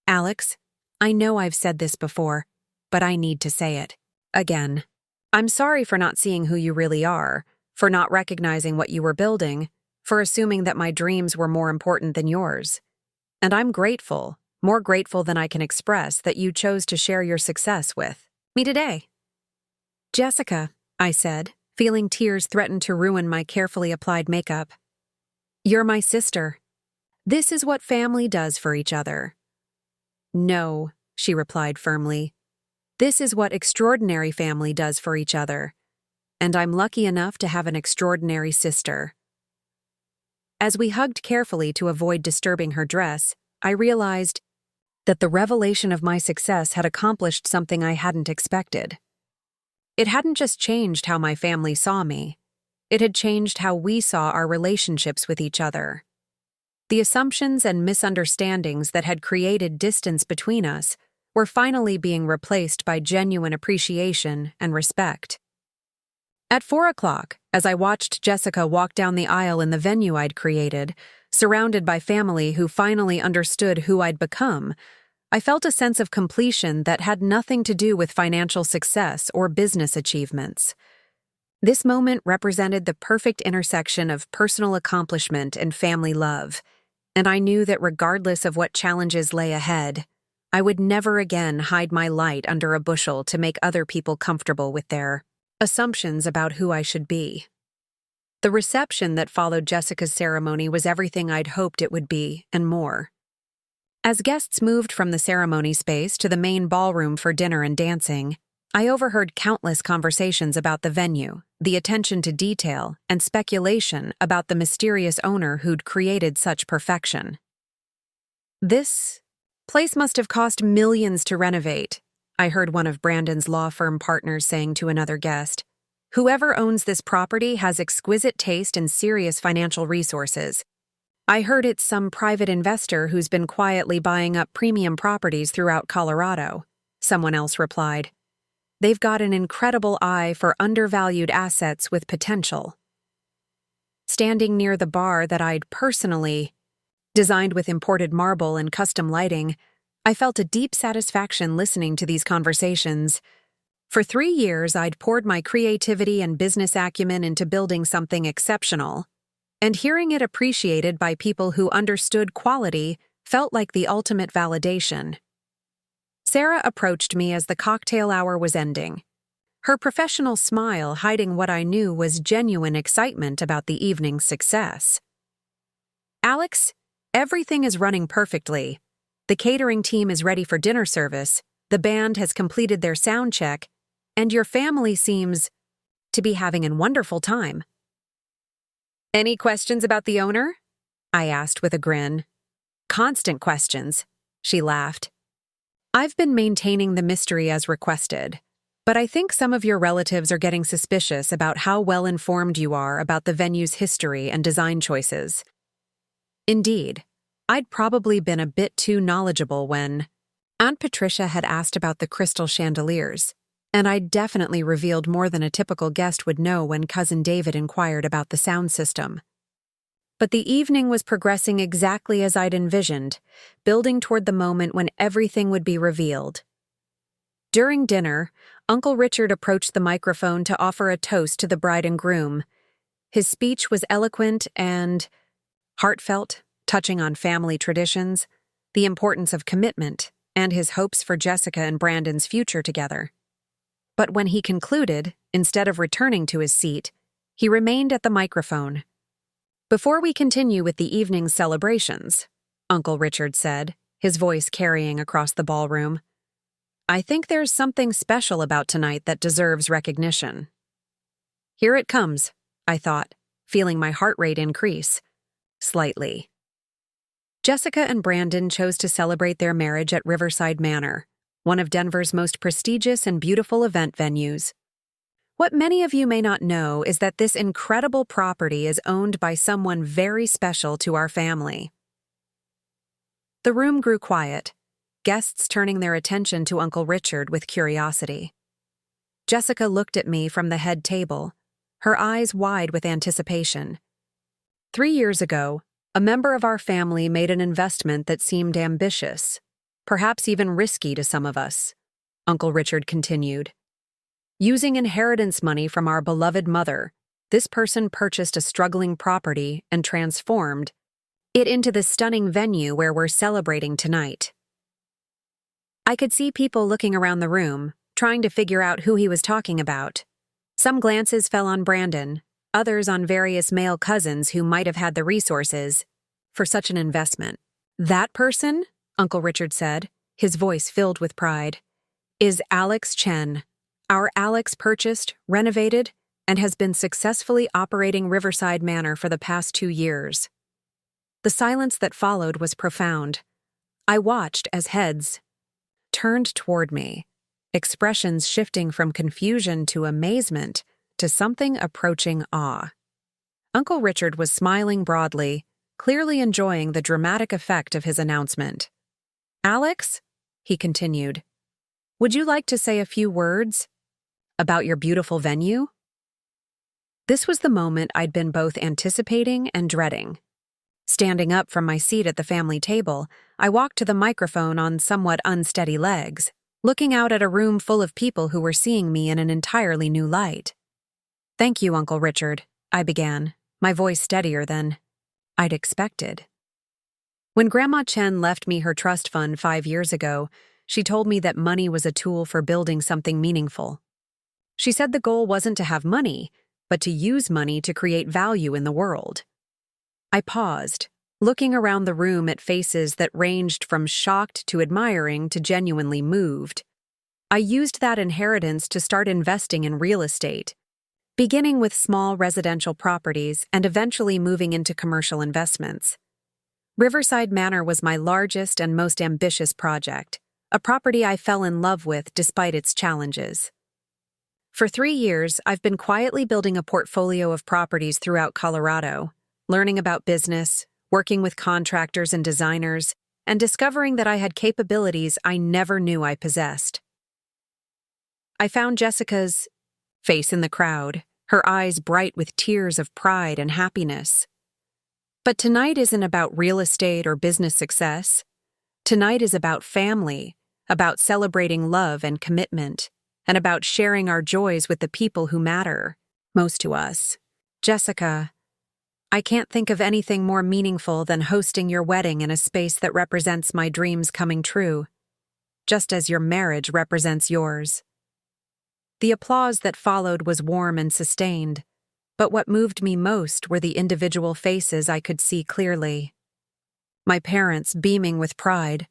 "Alex, I know I've said this before, but I need to say it again. I'm sorry for not seeing who you really are, for not recognizing what you were building, for assuming that my dreams were more important than yours. And I'm grateful, more grateful than I can express, that you chose to share your success with me today." "Jessica," I said, feeling tears threaten to ruin my carefully applied makeup. "You're my sister. This is what family does for each other." "No," she replied firmly. "This is what extraordinary family does for each other. And I'm lucky enough to have an extraordinary sister." As we hugged carefully to avoid disturbing her dress, I realized that the revelation of my success had accomplished something I hadn't expected. It hadn't just changed how my family saw me. It had changed how we saw our relationships with each other. The assumptions and misunderstandings that had created distance between us were finally being replaced by genuine appreciation and respect. At 4 o'clock, as I watched Jessica walk down the aisle in the venue I'd created, surrounded by family who finally understood who I'd become, I felt a sense of completion that had nothing to do with financial success or business achievements. This moment represented the perfect intersection of personal accomplishment and family love, and I knew that regardless of what challenges lay ahead, I would never again hide my light under a bushel to make other people comfortable with their assumptions about who I should be. The reception that followed Jessica's ceremony was everything I'd hoped it would be, and more. As guests moved from the ceremony space to the main ballroom for dinner and dancing, I overheard countless conversations about the venue, the attention to detail, and speculation about the mysterious owner who'd created such perfection. "This place must have cost millions to renovate," I heard one of Brandon's law firm partners saying to another guest. "Whoever owns this property has exquisite taste and serious financial resources. I heard it's some private investor who's been quietly buying up premium properties throughout Colorado," someone else replied. "They've got an incredible eye for undervalued assets with potential." Standing near the bar that I'd personally designed with imported marble and custom lighting, I felt a deep satisfaction listening to these conversations. For 3 years, I'd poured my creativity and business acumen into building something exceptional, and hearing it appreciated by people who understood quality felt like the ultimate validation. Sarah approached me as the cocktail hour was ending, her professional smile hiding what I knew was genuine excitement about the evening's success. "Alex, everything is running perfectly. The catering team is ready for dinner service, the band has completed their sound check, and your family seems to be having a wonderful time." "Any questions about the owner?" I asked with a grin. "Constant questions," she laughed. "I've been maintaining the mystery as requested, but I think some of your relatives are getting suspicious about how well-informed you are about the venue's history and design choices." Indeed, I'd probably been a bit too knowledgeable when Aunt Patricia had asked about the crystal chandeliers, and I'd definitely revealed more than a typical guest would know when Cousin David inquired about the sound system. But the evening was progressing exactly as I'd envisioned, building toward the moment when everything would be revealed. During dinner, Uncle Richard approached the microphone to offer a toast to the bride and groom. His speech was eloquent and heartfelt, touching on family traditions, the importance of commitment, and his hopes for Jessica and Brandon's future together. But when he concluded, instead of returning to his seat, he remained at the microphone. "Before we continue with the evening's celebrations," Uncle Richard said, his voice carrying across the ballroom, "I think there's something special about tonight that deserves recognition." Here it comes, I thought, feeling my heart rate increase slightly. Jessica and Brandon chose to celebrate their marriage at Riverside Manor, one of Denver's most prestigious and beautiful event venues. What many of you may not know is that this incredible property is owned by someone very special to our family. The room grew quiet, guests turning their attention to Uncle Richard with curiosity. Jessica looked at me from the head table, her eyes wide with anticipation. 3 years ago, a member of our family made an investment that seemed ambitious, perhaps even risky to some of us, Uncle Richard continued. Using inheritance money from our beloved mother, this person purchased a struggling property and transformed it into the stunning venue where we're celebrating tonight. I could see people looking around the room, trying to figure out who he was talking about. Some glances fell on Brandon, others on various male cousins who might have had the resources for such an investment. "That person," Uncle Richard said, his voice filled with pride, "is Alex Chen. Our Alex purchased, renovated, and has been successfully operating Riverside Manor for the past 2 years." The silence that followed was profound. I watched as heads turned toward me, expressions shifting from confusion to amazement to something approaching awe. Uncle Richard was smiling broadly, clearly enjoying the dramatic effect of his announcement. "Alex," he continued, "would you like to say a few words about your beautiful venue?" This was the moment I'd been both anticipating and dreading. Standing up from my seat at the family table, I walked to the microphone on somewhat unsteady legs, looking out at a room full of people who were seeing me in an entirely new light. Thank you, Uncle Richard, I began, my voice steadier than I'd expected. When Grandma Chen left me her trust fund 5 years ago, she told me that money was a tool for building something meaningful. She said the goal wasn't to have money, but to use money to create value in the world. I paused, looking around the room at faces that ranged from shocked to admiring to genuinely moved. I used that inheritance to start investing in real estate, beginning with small residential properties and eventually moving into commercial investments. Riverside Manor was my largest and most ambitious project, a property I fell in love with despite its challenges. For 3 years, I've been quietly building a portfolio of properties throughout Colorado, learning about business, working with contractors and designers, and discovering that I had capabilities I never knew I possessed. I found Jessica's face in the crowd, her eyes bright with tears of pride and happiness. But tonight isn't about real estate or business success. Tonight is about family, about celebrating love and commitment, and about sharing our joys with the people who matter most to us. Jessica, I can't think of anything more meaningful than hosting your wedding in a space that represents my dreams coming true, just as your marriage represents yours. The applause that followed was warm and sustained, but what moved me most were the individual faces I could see clearly. My parents beaming with pride,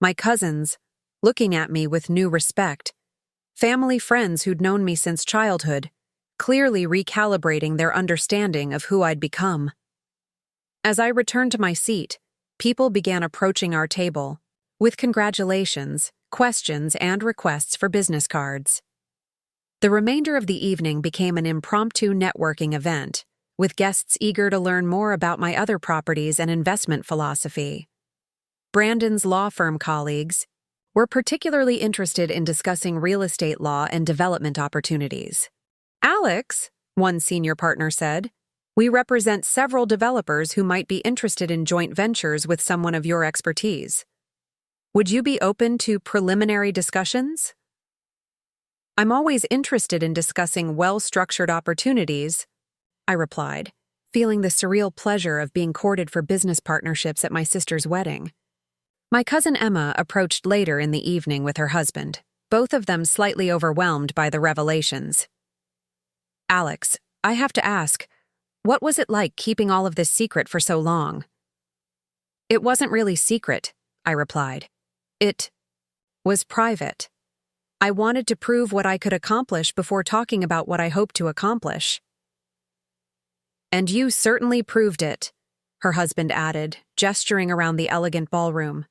my cousins looking at me with new respect, family friends who'd known me since childhood, clearly recalibrating their understanding of who I'd become. As I returned to my seat, people began approaching our table, with congratulations, questions, and requests for business cards. The remainder of the evening became an impromptu networking event, with guests eager to learn more about my other properties and investment philosophy. Brandon's law firm colleagues were particularly interested in discussing real estate law and development opportunities. Alex, one senior partner said, we represent several developers who might be interested in joint ventures with someone of your expertise. Would you be open to preliminary discussions? I'm always interested in discussing well-structured opportunities, I replied, feeling the surreal pleasure of being courted for business partnerships at my sister's wedding. My cousin Emma approached later in the evening with her husband, both of them slightly overwhelmed by the revelations. Alex, I have to ask, what was it like keeping all of this secret for so long? It wasn't really secret, I replied. It was private. I wanted to prove what I could accomplish before talking about what I hoped to accomplish. And you certainly proved it, her husband added, gesturing around the elegant ballroom.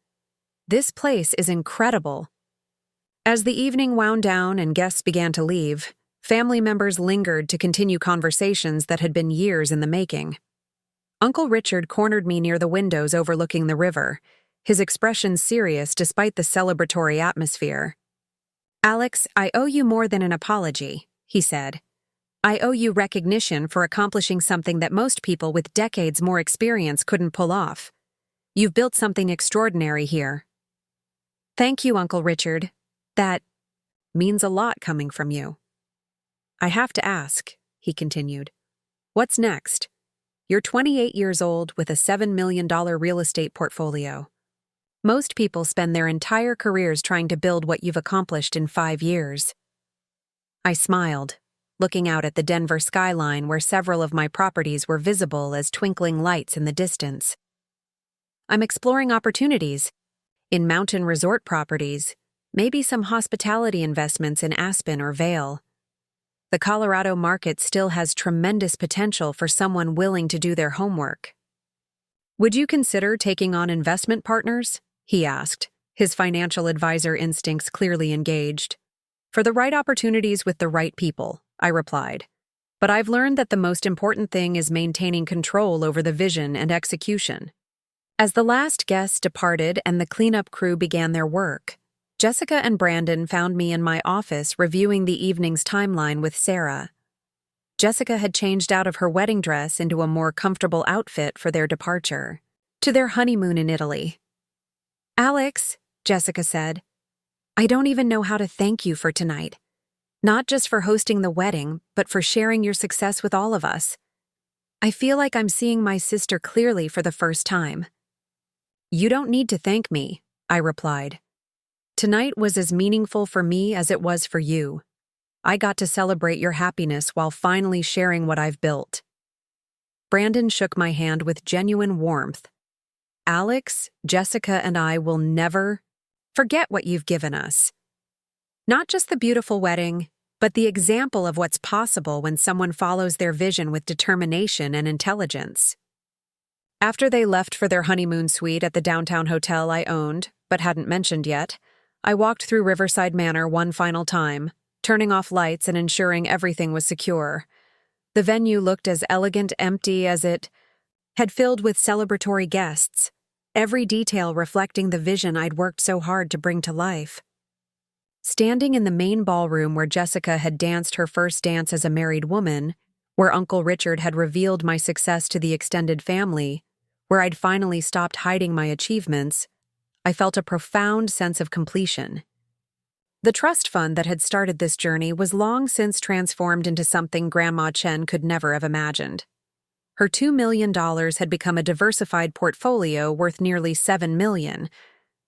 This place is incredible. As the evening wound down and guests began to leave, family members lingered to continue conversations that had been years in the making. Uncle Richard cornered me near the windows overlooking the river, his expression serious despite the celebratory atmosphere. Alex, I owe you more than an apology, he said. I owe you recognition for accomplishing something that most people with decades more experience couldn't pull off. You've built something extraordinary here. Thank you, Uncle Richard. That means a lot coming from you. I have to ask, he continued, what's next? You're 28 years old with a $7 million real estate portfolio. Most people spend their entire careers trying to build what you've accomplished in 5 years. I smiled, looking out at the Denver skyline where several of my properties were visible as twinkling lights in the distance. I'm exploring opportunities in mountain resort properties, maybe some hospitality investments in Aspen or Vail. The Colorado market still has tremendous potential for someone willing to do their homework. Would you consider taking on investment partners? He asked, his financial advisor instincts clearly engaged. For the right opportunities with the right people, I replied. But I've learned that the most important thing is maintaining control over the vision and execution. As the last guest departed and the cleanup crew began their work, Jessica and Brandon found me in my office reviewing the evening's timeline with Sarah. Jessica had changed out of her wedding dress into a more comfortable outfit for their departure, to their honeymoon in Italy. Alex, Jessica said, I don't even know how to thank you for tonight. Not just for hosting the wedding, but for sharing your success with all of us. I feel like I'm seeing my sister clearly for the first time." "You don't need to thank me," I replied. "Tonight was as meaningful for me as it was for you. I got to celebrate your happiness while finally sharing what I've built." Brandon shook my hand with genuine warmth. "Alex, Jessica, and I will never forget what you've given us. Not just the beautiful wedding, but the example of what's possible when someone follows their vision with determination and intelligence." After they left for their honeymoon suite at the downtown hotel I owned, but hadn't mentioned yet, I walked through Riverside Manor one final time, turning off lights and ensuring everything was secure. The venue looked as elegant empty as it had filled with celebratory guests, every detail reflecting the vision I'd worked so hard to bring to life. Standing in the main ballroom where Jessica had danced her first dance as a married woman, where Uncle Richard had revealed my success to the extended family, where I'd finally stopped hiding my achievements, I felt a profound sense of completion. The trust fund that had started this journey was long since transformed into something Grandma Chen could never have imagined. Her $2 million had become a diversified portfolio worth nearly $7 million,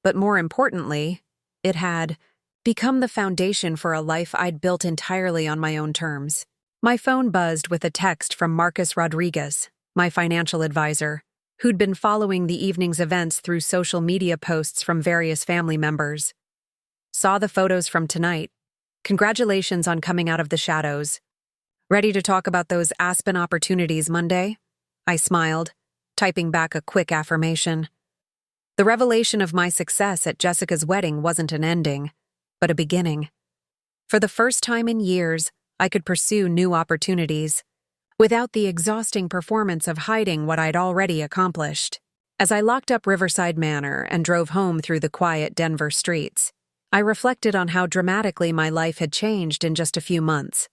but more importantly, it had become the foundation for a life I'd built entirely on my own terms. My phone buzzed with a text from Marcus Rodriguez, my financial advisor, who'd been following the evening's events through social media posts from various family members. "Saw the photos from tonight. Congratulations on coming out of the shadows. Ready to talk about those Aspen opportunities Monday?" I smiled, typing back a quick affirmation. The revelation of my success at Jessica's wedding wasn't an ending, but a beginning. For the first time in years, I could pursue new opportunities, without the exhausting performance of hiding what I'd already accomplished. As I locked up Riverside Manor and drove home through the quiet Denver streets, I reflected on how dramatically my life had changed in just a few months.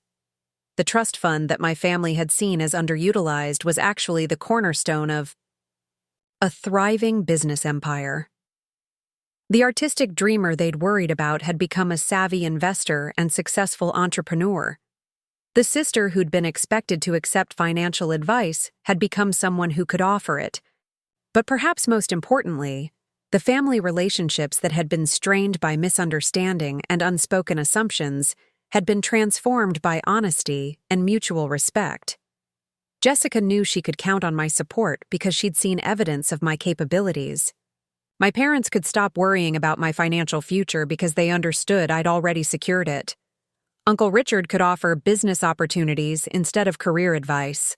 The trust fund that my family had seen as underutilized was actually the cornerstone of a thriving business empire. The artistic dreamer they'd worried about had become a savvy investor and successful entrepreneur. The sister who'd been expected to accept financial advice had become someone who could offer it. But perhaps most importantly, the family relationships that had been strained by misunderstanding and unspoken assumptions had been transformed by honesty and mutual respect. Jessica knew she could count on my support because she'd seen evidence of my capabilities. My parents could stop worrying about my financial future because they understood I'd already secured it. Uncle Richard could offer business opportunities instead of career advice.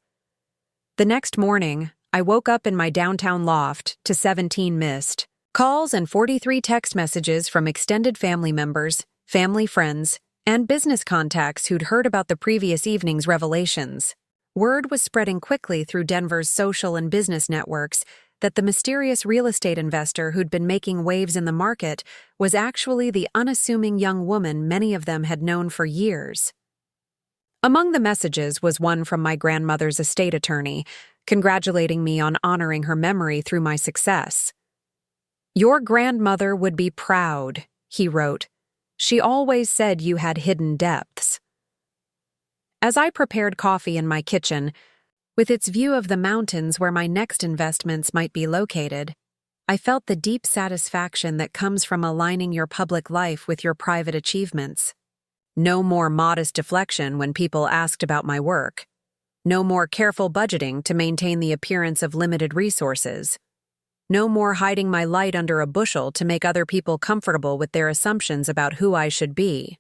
The next morning, I woke up in my downtown loft to 17 missed calls and 43 text messages from extended family members, family friends, and business contacts who'd heard about the previous evening's revelations. Word was spreading quickly through Denver's social and business networks that the mysterious real estate investor who'd been making waves in the market was actually the unassuming young woman many of them had known for years. Among the messages was one from my grandmother's estate attorney, congratulating me on honoring her memory through my success. "Your grandmother would be proud," he wrote. "She always said you had hidden depths." As I prepared coffee in my kitchen, with its view of the mountains where my next investments might be located, I felt the deep satisfaction that comes from aligning your public life with your private achievements. No more modest deflection when people asked about my work. No more careful budgeting to maintain the appearance of limited resources. No more hiding my light under a bushel to make other people comfortable with their assumptions about who I should be.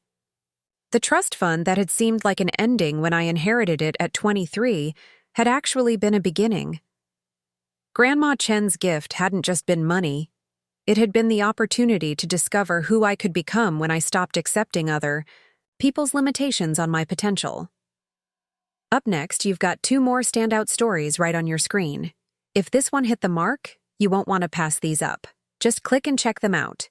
The trust fund that had seemed like an ending when I inherited it at 23 had actually been a beginning. Grandma Chen's gift hadn't just been money. It had been the opportunity to discover who I could become when I stopped accepting other people's limitations on my potential. Up next, you've got 2 more standout stories right on your screen. If this one hit the mark, you won't want to pass these up. Just click and check them out.